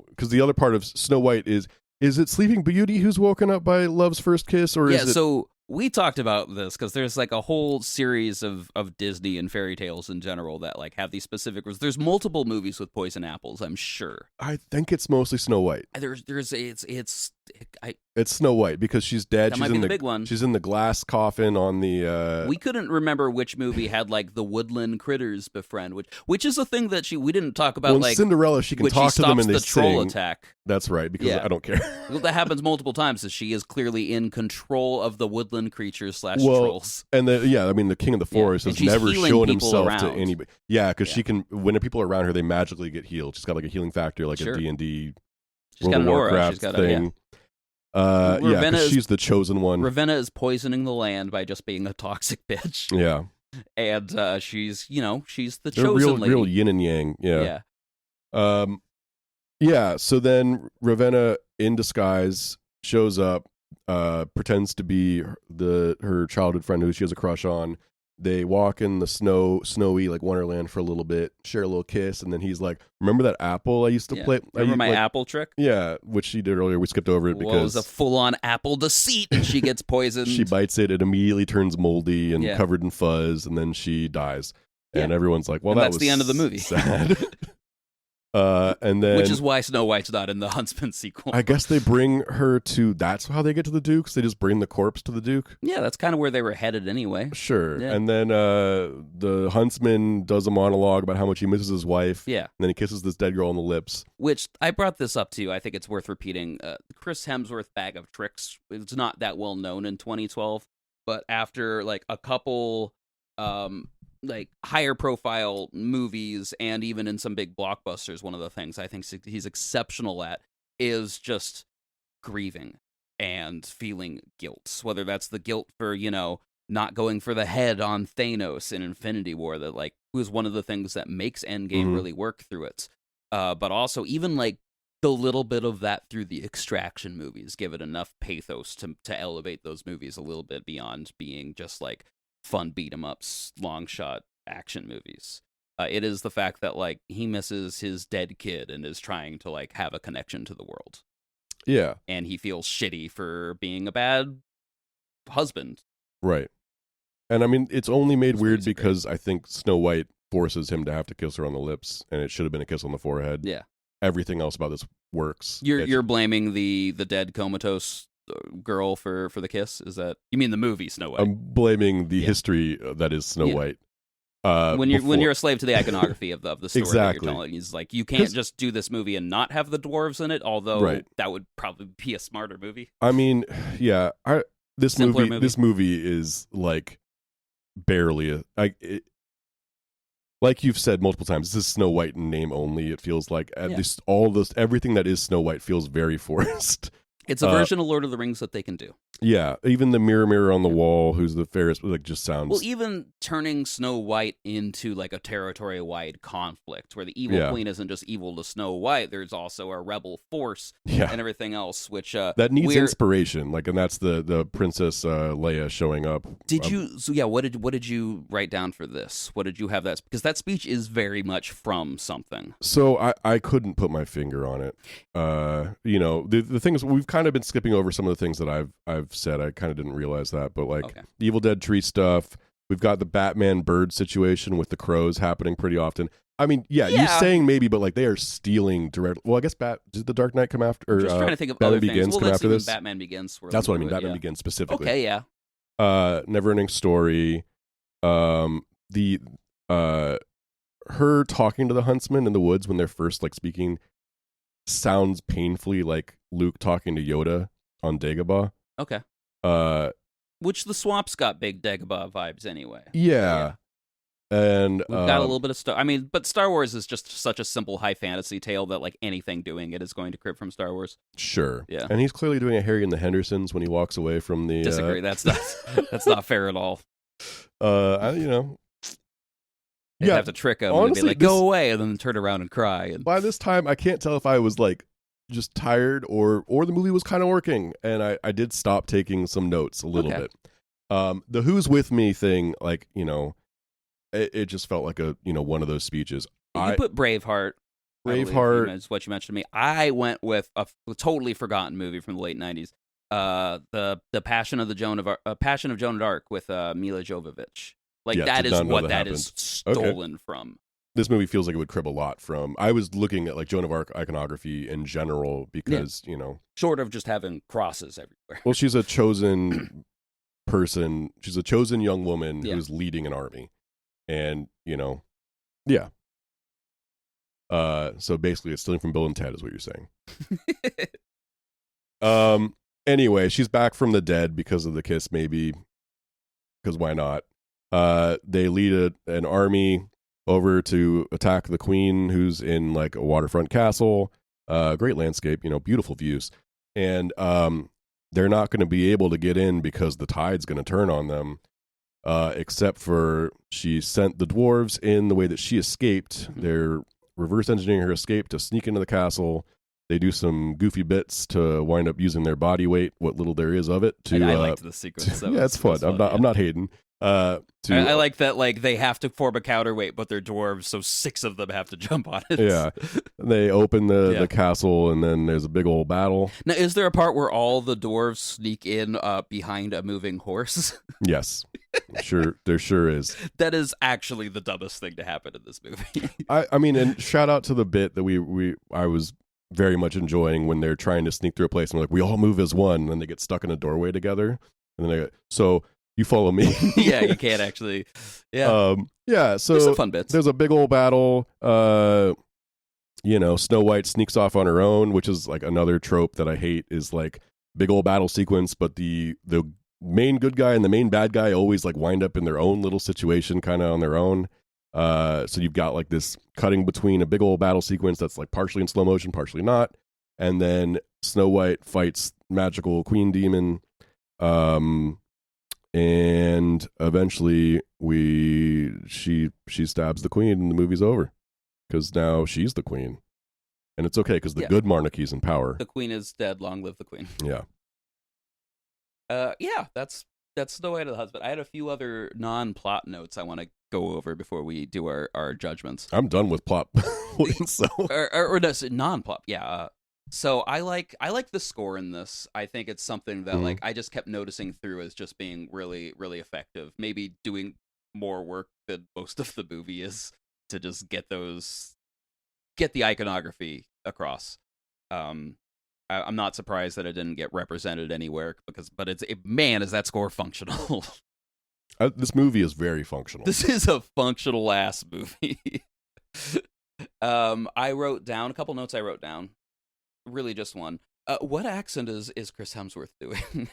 Because the other part of Snow White is it Sleeping Beauty who's woken up by love's first kiss, or is it... So we talked about this because there's like a whole series of Disney and fairy tales in general that like have these specific. There's multiple movies with poison apples. I'm sure. I think it's mostly Snow White. It's Snow White because she's dead. That might be the big one. She's in the glass coffin on the. We couldn't remember which movie had like the woodland critters befriend, which is a thing that we didn't talk about. Well, like Cinderella, she can talk to them and they troll sing. Attack. That's right, because I don't care. Well, that happens multiple times. So she is clearly in control of the woodland creatures / trolls. And the king of the forest has never shown himself to anybody. Yeah, because she can. When people are around her, they magically get healed. She's got like a healing factor, like a D&D. She's got an aura. She's got thing. She's the chosen one. Ravenna is poisoning the land by just being a toxic bitch. Yeah, and she's the chosen lady. Real yin and yang. Yeah. So then Ravenna in disguise shows up, pretends to be her childhood friend who she has a crush on. They walk in the snowy like Wonderland for a little bit, share a little kiss, and then he's like, "Remember that apple I used to play? Remember my apple trick?" Yeah, which she did earlier. We skipped over it because it was a full-on apple deceit, and she gets poisoned. She bites it; it immediately turns moldy and covered in fuzz, and then she dies. And everyone's like, "Well, that's the end of the movie." Sad. And then, which is why Snow White's not in the Huntsman sequel. I guess they bring her to. That's how they get to the Dukes. They just bring the corpse to the Duke. Yeah, that's kind of where they were headed anyway. Sure. Yeah. And then the Huntsman does a monologue about how much he misses his wife. Yeah. And then he kisses this dead girl on the lips. Which I brought this up to. I think it's worth repeating. Chris Hemsworth bag of tricks. It's not that well known in 2012, but after like a couple. Like higher profile movies and even in some big blockbusters, one of the things I think he's exceptional at is just grieving and feeling guilt, whether that's the guilt for, not going for the head on Thanos in Infinity War, that like was one of the things that makes Endgame really work through it. But also even like the little bit of that through the Extraction movies, give it enough pathos to elevate those movies a little bit beyond being just like fun beat 'em ups, long shot action movies. It is the fact that like he misses his dead kid and is trying to like have a connection to the world. Yeah. And he feels shitty for being a bad husband. Right. And I mean, it's only made weird because I think Snow White forces him to have to kiss her on the lips, and it should have been a kiss on the forehead. Yeah. Everything else about this works. You're blaming the dead comatose girl for the kiss? Is that, you mean the movie Snow White? I'm blaming the history that is Snow White. When you're a slave to the iconography of the story exactly. that you're telling, he's like, you can't just do this movie and not have the dwarves in it, although that would probably be a smarter movie. I mean, yeah, this movie is like barely. Like you've said multiple times, this is Snow White in name only. It feels like at least everything that is Snow White feels very forced. It's a version of Lord of the Rings that they can do. Yeah, even the mirror on the wall, who's the fairest, like just sounds. Well, even turning Snow White into like a territory-wide conflict, where the evil queen isn't just evil to Snow White. There's also a rebel force and everything else, which that needs inspiration. Like, and that's the Princess Leia showing up. Did you? So yeah, what did you write down for this? What did you have that? Because that speech is very much from something. So I couldn't put my finger on it. The thing is, we've kind of been skipping over some of the things that I've said. I kind of didn't realize that, but like the Evil Dead tree stuff. We've got the Batman bird situation with the crows happening pretty often. I mean, you're saying maybe, but like they are stealing direct. Well, I guess did the Dark Knight come after? Or, just trying to think of Batman other Begins things. come after this. Batman Begins. That's what I mean. Batman Begins specifically. Okay, yeah. Never-ending story. The her talking to the Huntsman in the woods when they're first like speaking sounds painfully like Luke talking to Yoda on Dagobah. Okay. Which the Swamp's got big Dagobah vibes anyway. Yeah. And we've got a little bit of but Star Wars is just such a simple high fantasy tale that like anything doing it is going to crib from Star Wars. Sure. Yeah. And he's clearly doing a Harry and the Hendersons when he walks away from the Disagree. That's not fair at all. You'd have to trick him and be like, go away, and then turn around and cry. And by this time, I can't tell if I was like just tired or the movie was kind of working, and I did stop taking some notes a little bit. The Who's With Me thing, like, it just felt like a one of those speeches. You put Braveheart. Braveheart is what you mentioned to me. I went with a totally forgotten movie from the late 90s. The Passion of Joan of Arc with Mila Jovovich. Like, that is what that is stolen from. This movie feels like it would crib a lot from. I was looking at like Joan of Arc iconography in general because, short of just having crosses everywhere. Well, she's a chosen person. She's a chosen young woman who's leading an army. And, so basically it's stealing from Bill and Ted is what you're saying. Anyway, she's back from the dead because of the kiss, maybe. Because why not? They lead an army over to attack the queen, who's in like a waterfront castle. Great landscape, beautiful views. And they're not going to be able to get in because the tide's going to turn on them. Except for she sent the dwarves in the way that she escaped. They're reverse engineering her escape to sneak into the castle. They do some goofy bits to wind up using their body weight, what little there is of it. I liked the sequence. It's fun. I'm not hating. I like that. Like they have to form a counterweight, but they're dwarves, so 6 of them have to jump on it. Yeah, they open the castle, and then there's a big old battle. Now, is there a part where all the dwarves sneak in behind a moving horse? Yes, there sure is. That is actually the dumbest thing to happen in this movie. I mean, and shout out to the bit that I was very much enjoying when they're trying to sneak through a place and like we all move as one, and then they get stuck in a doorway together, and then you follow me. Yeah, you can't actually. Yeah. So there's some fun bits. There's a big old battle. Snow White sneaks off on her own, which is like another trope that I hate is like big old battle sequence, but the main good guy and the main bad guy always like wind up in their own little situation kind of on their own. So you've got like this cutting between a big old battle sequence that's like partially in slow motion, partially not. And then Snow White fights magical queen demon. And eventually she stabs the queen and the movie's over because now she's the queen, and it's okay because the good monarchy's in power. The queen is dead. Long live the queen. Yeah. That's Snow White the Huntsman. I had a few other non-plot notes I want to go over before we do our judgments. I'm done with plot points, so or no, non-plot. Yeah. So I like the score in this. I think it's something that like I just kept noticing through as just being really, really effective. Maybe doing more work than most of the movie is to just get the iconography across. I'm not surprised that it didn't get represented anywhere but is that score functional? This movie is very functional. This is a functional ass movie. I wrote down a couple notes. Really just one. What accent is Chris Hemsworth doing?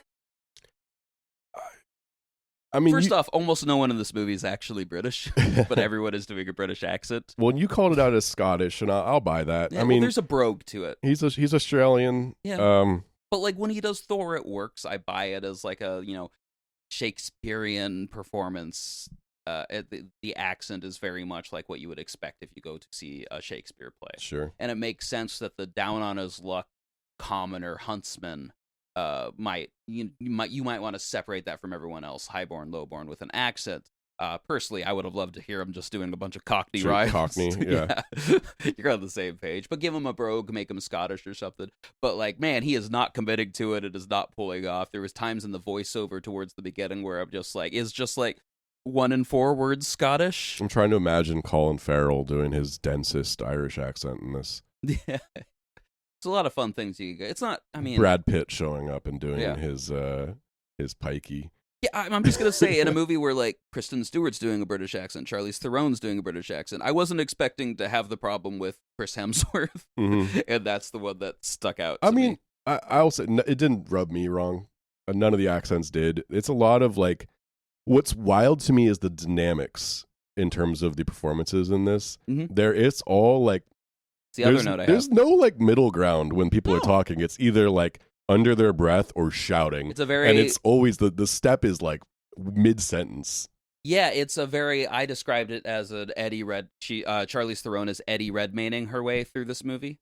I mean, first off, almost no one in this movie is actually British, but everyone is doing a British accent. Well, you called it out as Scottish, and I'll buy that. Yeah, I mean, there's a brogue to it. He's Australian. Yeah. But like when he does Thor, it works. I buy it as like a Shakespearean performance. The accent is very much like what you would expect if you go to see a Shakespeare play. Sure. And it makes sense that the down on his luck commoner Huntsman you might want to separate that from everyone else, highborn, lowborn with an accent. Personally, I would have loved to hear him just doing a bunch of Cockney rhymes. Cockney, yeah. You're on the same page. But give him a brogue, make him Scottish or something. But like, man, he is not committing to it. It is not pulling off. There was times in the voiceover towards the beginning where I'm just like, 1 in 4 words Scottish. I'm trying to imagine Colin Farrell doing his densest Irish accent in this. Yeah. It's a lot of fun things you get. It's not, I mean, Brad Pitt showing up and doing his pikey. Yeah, I'm just gonna say, in a movie where like Kristen Stewart's doing a British accent, Charlize Theron's doing a British accent, I wasn't expecting to have the problem with Chris Hemsworth, and that's the one that stuck out. I mean, I'll say it didn't rub me wrong. None of the accents did. It's a lot of like, what's wild to me is the dynamics in terms of the performances in this. It's all like. The other note there's no like middle ground when people are talking. It's either like under their breath or shouting. And it's always the step is like mid sentence. Yeah, it's a very. I described it as an Charlize Theron is Eddie Redmayning her way through this movie,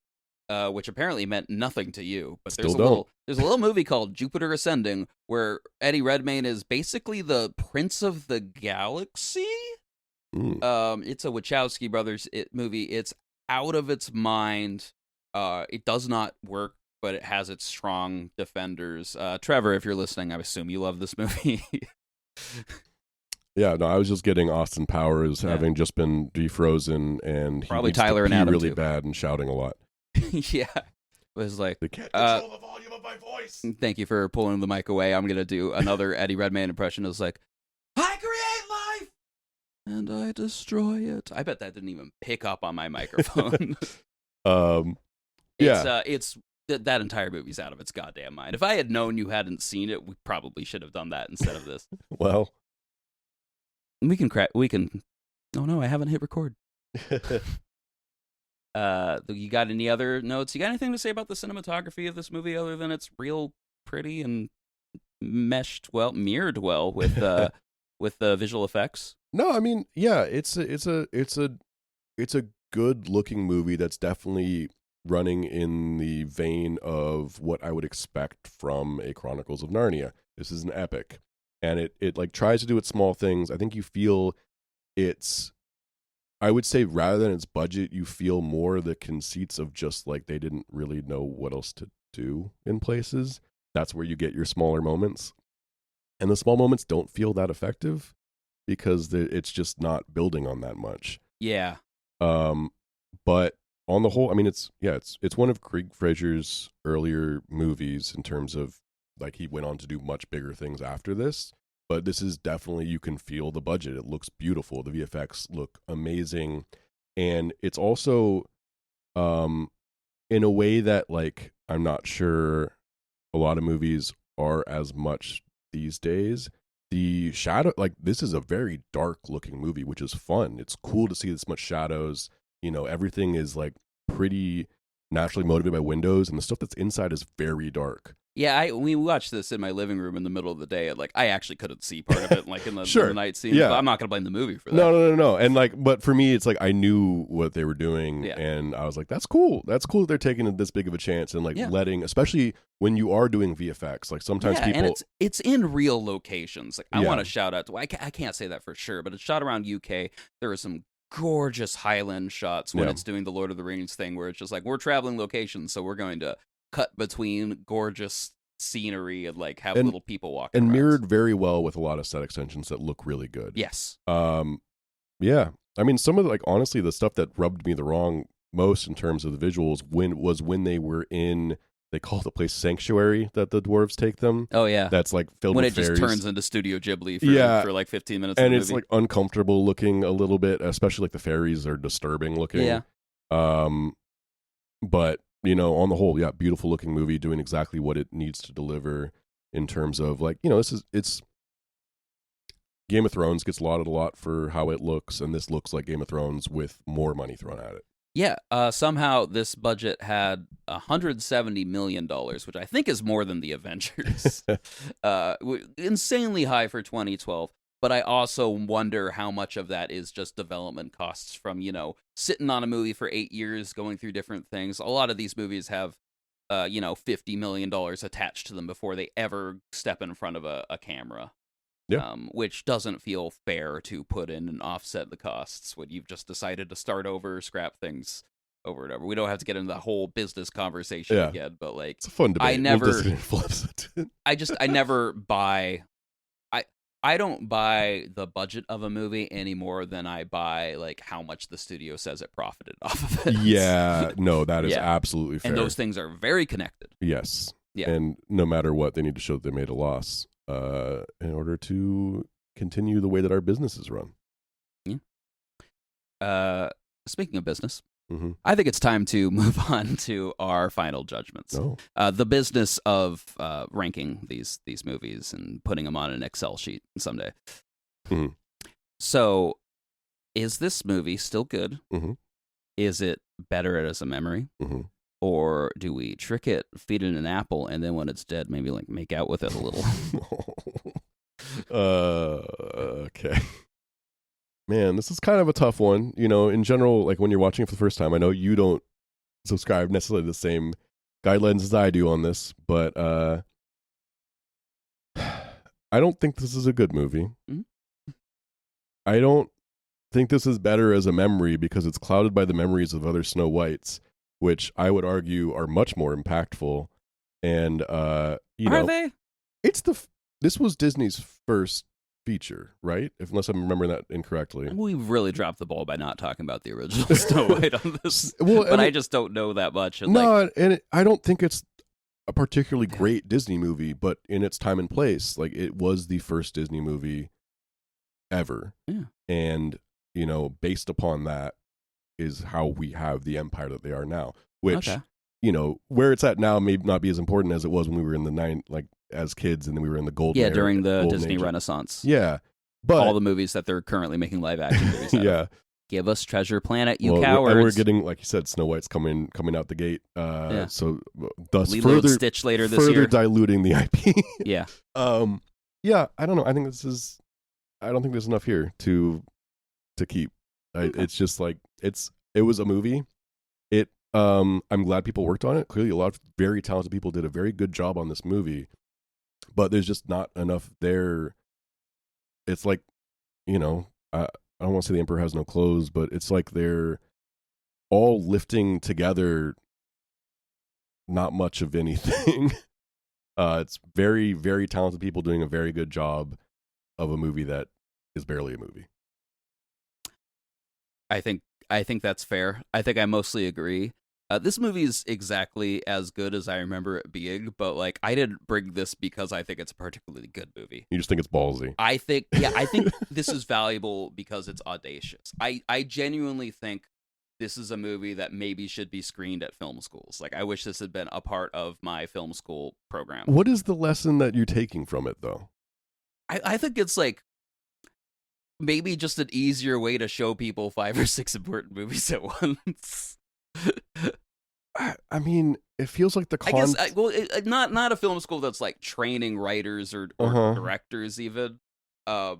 which apparently meant nothing to you. But there's a little movie called Jupiter Ascending where Eddie Redmayne is basically the Prince of the Galaxy. It's a Wachowski brothers movie. It's out of its mind. It does not work, but it has its strong defenders. Trevor, if you're listening, I assume you love this movie. Yeah, no, I was just getting Austin Powers having just been defrozen, and probably Tyler and Adam really too. Bad and shouting a lot. Yeah, it was like they can't control the volume of my voice. Thank you for pulling the mic away. I'm gonna do another Eddie Redmayne impression. It was like, I create life and I destroy it. I bet that didn't even pick up on my microphone. It's that entire movie's out of its goddamn mind. If I had known you hadn't seen it, we probably should have done that instead of this. Well, we can. Oh no, I haven't hit record. You got any other notes? You got anything to say about the cinematography of this movie other than it's real pretty and mirrored well with the visual effects? No, I mean, yeah, it's a good looking movie that's definitely running in the vein of what I would expect from a Chronicles of Narnia. This is an epic, and it like tries to do its small things. I think you feel I would say rather than its budget, you feel more the conceits of just like they didn't really know what else to do in places. That's where you get your smaller moments, and the small moments don't feel that effective because it's just not building on that much. Yeah. But on the whole, I mean, it's one of Craig Fraser's earlier movies in terms of like he went on to do much bigger things after this. But this is definitely, you can feel the budget. It looks beautiful. The VFX look amazing, and it's also, in a way that like I'm not sure a lot of movies are as much these days. The shadow, like this is a very dark looking movie, which is fun. It's cool to see this much shadows. You know, everything is like pretty naturally motivated by windows, and the stuff that's inside is very dark. Yeah, we watched this in my living room in the middle of the day. Like, I actually couldn't see part of it, like in the night scene. Yeah, but I'm not gonna blame the movie for that. No. And like, but for me, it's like I knew what they were doing, and I was like, that's cool. That's cool that they're taking this big of a chance and like letting, especially when you are doing VFX. Like sometimes people, and it's in real locations. Like I want to shout out to. I can't say that for sure, but it's shot around UK. There are some gorgeous Highland shots when it's doing the Lord of the Rings thing, where it's just like we're traveling locations, so we're going to cut between gorgeous scenery and like have little people walking and around. Mirrored very well with a lot of set extensions that look really good. Yes. Yeah. I mean, some of the, like honestly, the stuff that rubbed me the wrong most in terms of the visuals when they were in, they call the place Sanctuary that the dwarves take them. Oh yeah, that's like filled when with it fairies. Just turns into Studio Ghibli for like 15 minutes. And of the it's movie. like uncomfortable looking a little bit, especially like the fairies are disturbing looking. Yeah. But you know, on the whole, beautiful looking movie, doing exactly what it needs to deliver in terms of like, you know, it's Game of Thrones gets lauded a lot for how it looks, and this looks like Game of Thrones with more money thrown at it. Yeah, somehow this budget had $170 million, which I think is more than the Avengers. Insanely high for 2012. But I also wonder how much of that is just development costs from, sitting on a movie for 8 years, going through different things. A lot of these movies have, $50 million attached to them before they ever step in front of a camera. Yeah. Which doesn't feel fair to put in and offset the costs when you've just decided to start over, scrap things over and over. We don't have to get into the whole business conversation again, but like, it's a fun debate. I never, flips it. I never buy. I don't buy the budget of a movie any more than I buy like how much the studio says it profited off of it. Yeah, no, that is absolutely fair. And those things are very connected. Yes. Yeah. And no matter what, they need to show that they made a loss in order to continue the way that our businesses run. Yeah. Speaking of business, mm-hmm. I think it's time to move on to our final judgments. Oh. The business of ranking these movies and putting them on an Excel sheet someday. Mm-hmm. So, is this movie still good? Mm-hmm. Is it better as a memory? Mm-hmm. Or do we trick it, feed it an apple, and then when it's dead, maybe like make out with it a little? Okay. Man, this is kind of a tough one. In general, like when you're watching it for the first time, I know you don't subscribe necessarily to the same guidelines as I do on this, but I don't think this is a good movie. Mm-hmm. I don't think this is better as a memory because it's clouded by the memories of other Snow Whites, which I would argue are much more impactful. And are they? This was Disney's first feature, right? Unless I'm remembering that incorrectly. We've really dropped the ball by not talking about the original Snow White on this. Well, but I just don't know that much. And I don't think it's a particularly great Disney movie, but in its time and place, like it was the first Disney movie ever. Yeah. And, based upon that is how we have the empire that they are now, which, where it's at now may not be as important as it was when we were in the as kids, and then we were in the golden era, during the golden Disney age. Renaissance. Yeah. But all the movies that they're currently making live action movies out of. Yeah. Give us Treasure Planet, cowards. And we're getting, like you said, Snow White's coming out the gate. So thus Lilo and Stitch later this year. Further diluting the IP. Yeah. Yeah, I don't know. I don't think there's enough here to keep. Okay. It's just like it was a movie. I'm glad people worked on it. Clearly a lot of very talented people did a very good job on this movie, but there's just not enough there. It's like, I don't want to say the emperor has no clothes, but it's like they're all lifting together not much of anything. It's very, very talented people doing a very good job of a movie that is barely a movie. I think that's fair. I think I mostly agree. This movie is exactly as good as I remember it being, but like I didn't bring this because I think it's a particularly good movie. You just think it's ballsy. I think this is valuable because it's audacious. I genuinely think this is a movie that maybe should be screened at film schools. Like I wish this had been a part of my film school program. What is the lesson that you're taking from it, though? I think it's like maybe just an easier way to show people 5 or 6 important movies at once. I mean, it feels like the not a film school that's like training writers or directors even. The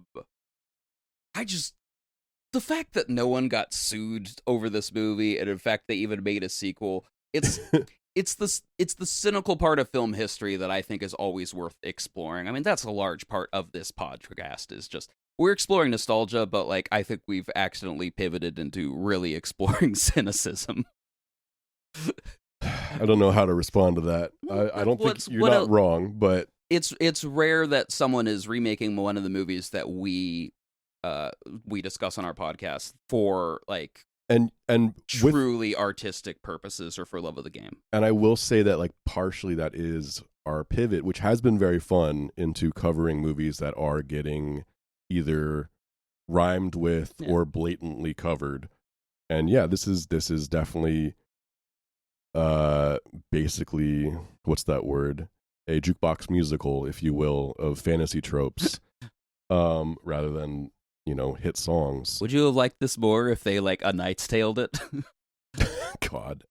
fact that no one got sued over this movie, and in fact they even made a sequel. It's the cynical part of film history that I think is always worth exploring. I mean, that's a large part of this podcast is just we're exploring nostalgia, but like I think we've accidentally pivoted into really exploring cynicism. I don't know how to respond to that. I don't think you're not wrong, but it's rare that someone is remaking one of the movies that we discuss on our podcast for like and truly artistic purposes or for love of the game. And I will say that like partially that is our pivot, which has been very fun, into covering movies that are getting either rhymed with or blatantly covered. And yeah, this is definitely basically, what's that word? A jukebox musical, if you will, of fantasy tropes. rather than, hit songs. Would you have liked this more if they like A Knight's Taled it? God.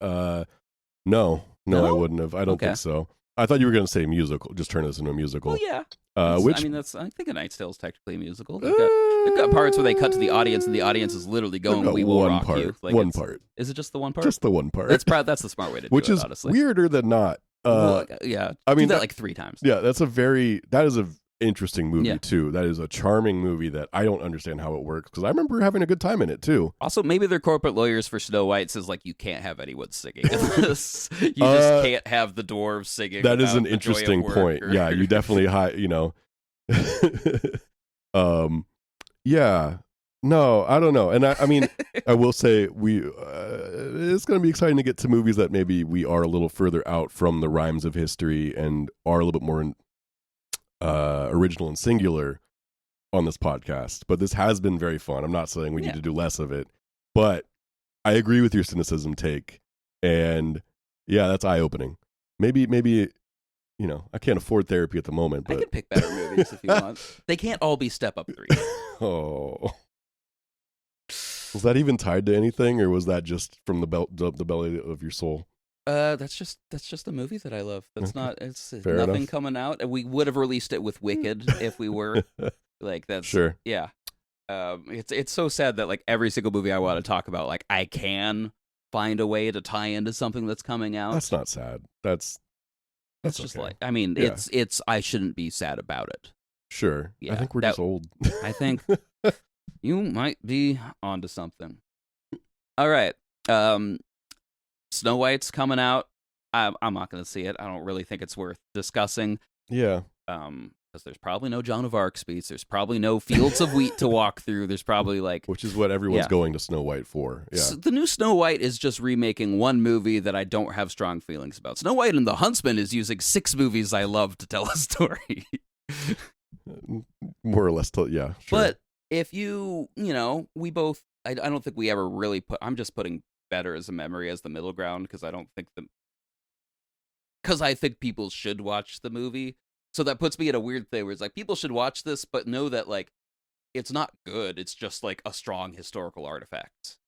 No, I wouldn't have. I don't think so. I thought you were going to say musical. Just turn this into a musical. Well, yeah. I think A Knight's Tale is technically a musical. They've got parts where they cut to the audience, and the audience is literally going, "We will rock you." Like one part. Is it just the one part? Just the one part. That's the smart way to do Which it. is honestly, weirder than not. Yeah. I mean do that like 3 times. Yeah, that is a interesting movie too. That is a charming movie that I don't understand how it works, because I remember having a good time in it too. Also, maybe their corporate lawyers for Snow White says like you can't have anyone singing in this. You just can't have the dwarves singing. That is an interesting point. Yeah, you definitely yeah. No, I don't know. And I mean, I will say it's going to be exciting to get to movies that maybe we are a little further out from the rhymes of history and are a little bit more original and singular on this podcast. But this has been very fun. I'm not saying we need to do less of it, but I agree with your cynicism take. And yeah, that's eye-opening. Maybe I can't afford therapy at the moment, but I can pick better movies if you want. They can't all be Step Up 3. Oh. Was that even tied to anything, or was that just from the belly of your soul? That's just a movie that I love. That's Okay. not. It's Fair nothing enough. coming out. We would have released it with Wicked if we were like that's Sure. Yeah. It's so sad that like every single movie I want to talk about, like I can find a way to tie into something that's coming out. That's not sad. That's just okay. like, I mean, Yeah. it's I shouldn't be sad about it. Sure. Yeah, I think we're just old. I think you might be onto something. All right. Snow White's coming out. I'm not going to see it. I don't really think it's worth discussing. Yeah. Because there's probably no Joan of Arc speech. There's probably no fields of wheat to walk through. There's probably like... Which is what everyone's going to Snow White for. Yeah. So the new Snow White is just remaking one movie that I don't have strong feelings about. Snow White and the Huntsman is using 6 movies I love to tell a story. More or less, yeah. Sure. But if we both... I don't think we ever really put... I'm just putting better as a memory as the middle ground, because I don't think because I think people should watch the movie. So that puts me in a weird thing where it's like, people should watch this, but know that like it's not good. It's just like a strong historical artifact.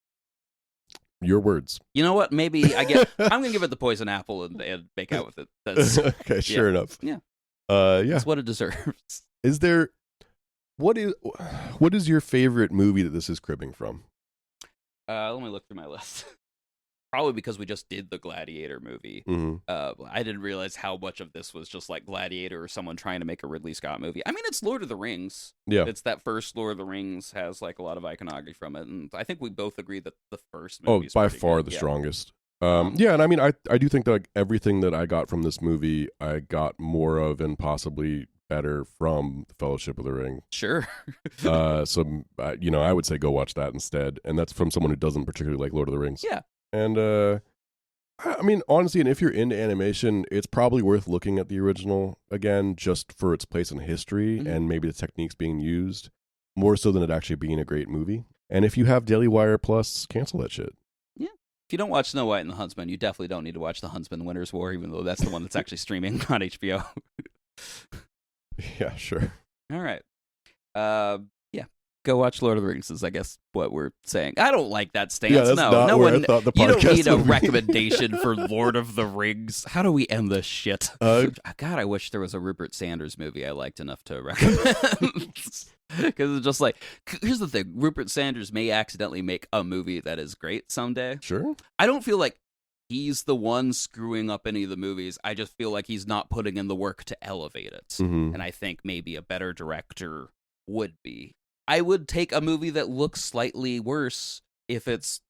Your words. You know what? Maybe I'm gonna give it the poison apple and make out with it. That's okay. Sure enough. Yeah. Yeah. That's what it deserves. What is your favorite movie that this is cribbing from? Let me look through my list. Probably because we just did the Gladiator movie. Mm-hmm. I didn't realize how much of this was just like Gladiator or someone trying to make a Ridley Scott movie. I mean, it's Lord of the Rings. Yeah. It's that first Lord of the Rings has like a lot of iconography from it. And I think we both agree that the first movie is by pretty far good. the strongest. Yeah, and I mean, I do think that like, everything that I got from this movie, I got more of and possibly better from the Fellowship of the Ring. Sure. So, I would say go watch that instead. And that's from someone who doesn't particularly like Lord of the Rings. Yeah. And, I mean, honestly, and if you're into animation, it's probably worth looking at the original again, just for its place in history and maybe the techniques being used, more so than it actually being a great movie. And if you have Daily Wire Plus, cancel that shit. Yeah. If you don't watch Snow White and the Huntsman, you definitely don't need to watch The Huntsman Winter's War, even though that's the one that's actually streaming on HBO. Yeah, sure. All right. Yeah. Go watch Lord of the Rings is, I guess, what we're saying. I don't like that stance. Yeah, that's not where I thought the you don't podcast need a would be. recommendation for Lord of the Rings. How do we end this shit? God, I wish there was a Rupert Sanders movie I liked enough to recommend. Because it's just like, here's the thing. Rupert Sanders may accidentally make a movie that is great someday. Sure. I don't feel like he's the one screwing up any of the movies. I just feel like he's not putting in the work to elevate it. Mm-hmm. And I think maybe a better director would be. I would take a movie that looks slightly worse if it's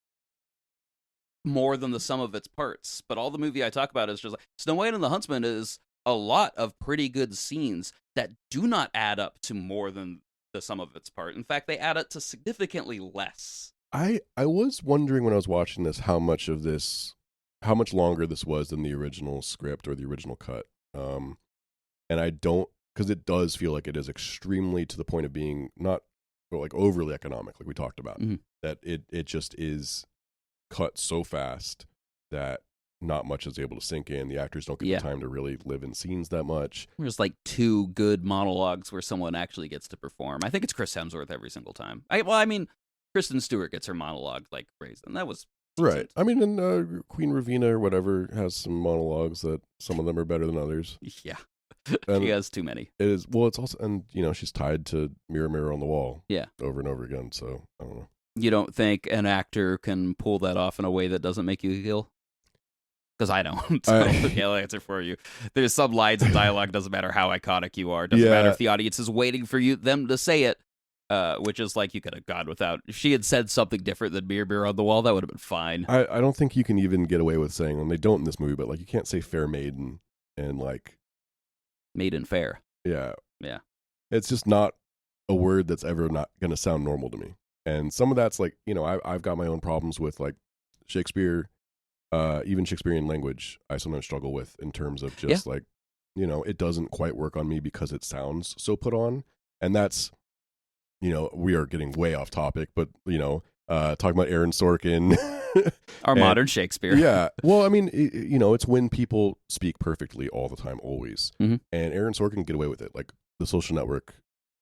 more than the sum of its parts. But all the movie I talk about is just like Snow White and the Huntsman is a lot of pretty good scenes that do not add up to more than the sum of its part. In fact, they add up to significantly less. I was wondering when I was watching this how much longer this was than the original script or the original cut. And I don't, because it does feel like it is extremely to the point of being not like overly economic, like we talked about, that it just is cut so fast that not much is able to sink in. The actors don't get Yeah. the time to really live in scenes that much. There's like 2 good monologues where someone actually gets to perform. I think it's Chris Hemsworth every single time. I mean, Kristen Stewart gets her monologue like crazy, and that was decent. Right. I mean, and Queen Ravina or whatever has some monologues that some of them are better than others. Yeah. And she has too many. It is, well, it's also, and she's tied to Mirror, Mirror on the Wall. Yeah. Over and over again. So I don't know. You don't think an actor can pull that off in a way that doesn't make you giggle? Because I don't. So I'll answer for you. There's some lines in dialogue. Doesn't matter how iconic you are. Doesn't matter if the audience is waiting for them to say it. Which is like you could have gone without. If she had said something different than Mirror, Mirror on the Wall, that would have been fine. I don't think you can even get away with saying, and they don't in this movie, but like you can't say fair maiden and like Maiden fair. Yeah. Yeah. It's just not a word that's ever not going to sound normal to me. And some of that's like, I've got my own problems with like Shakespeare, even Shakespearean language, I sometimes struggle with in terms of just like, it doesn't quite work on me because it sounds so put on. And that's, we are getting way off topic, but, talking about Aaron Sorkin. Our modern Shakespeare. Yeah. Well, I mean, it's when people speak perfectly all the time, always. Mm-hmm. And Aaron Sorkin can get away with it. Like The Social Network,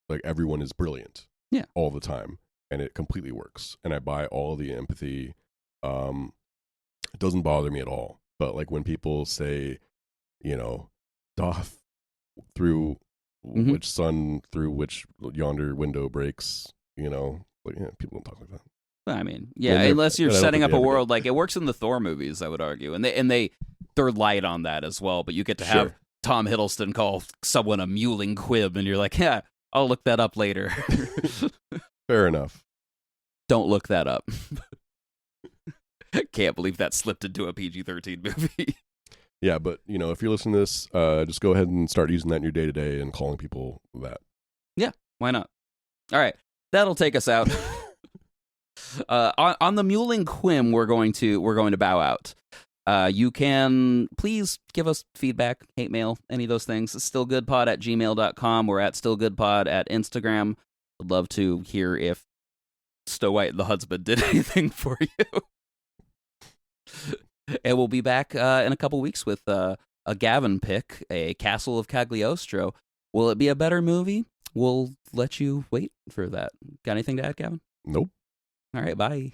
like everyone is brilliant. Yeah. All the time. And it completely works. And I buy all the empathy. It doesn't bother me at all. But like when people say, doth through which sun through which yonder window breaks, people don't talk like that. I mean, yeah, unless you're setting up a world like it works in the Thor movies, I would argue, and they're light on that as well. But you get to have Tom Hiddleston call someone a mewling quib, and you're like, yeah, I'll look that up later. Fair enough. Don't look that up. Can't believe that slipped into a PG-13 movie. Yeah, but, if you're listening to this, just go ahead and start using that in your day-to-day and calling people that. Yeah, why not? All right, that'll take us out. On the mewling quim, we're going to bow out. You can please give us feedback, hate mail, any of those things. stillgoodpod@gmail.com. We're at stillgoodpod at Instagram. I'd love to hear if Snow White the Huntsman did anything for you. And we'll be back in a couple weeks with a Gavin pick, a Castle of Cagliostro. Will it be a better movie? We'll let you wait for that. Got anything to add, Gavin? Nope. All right, bye.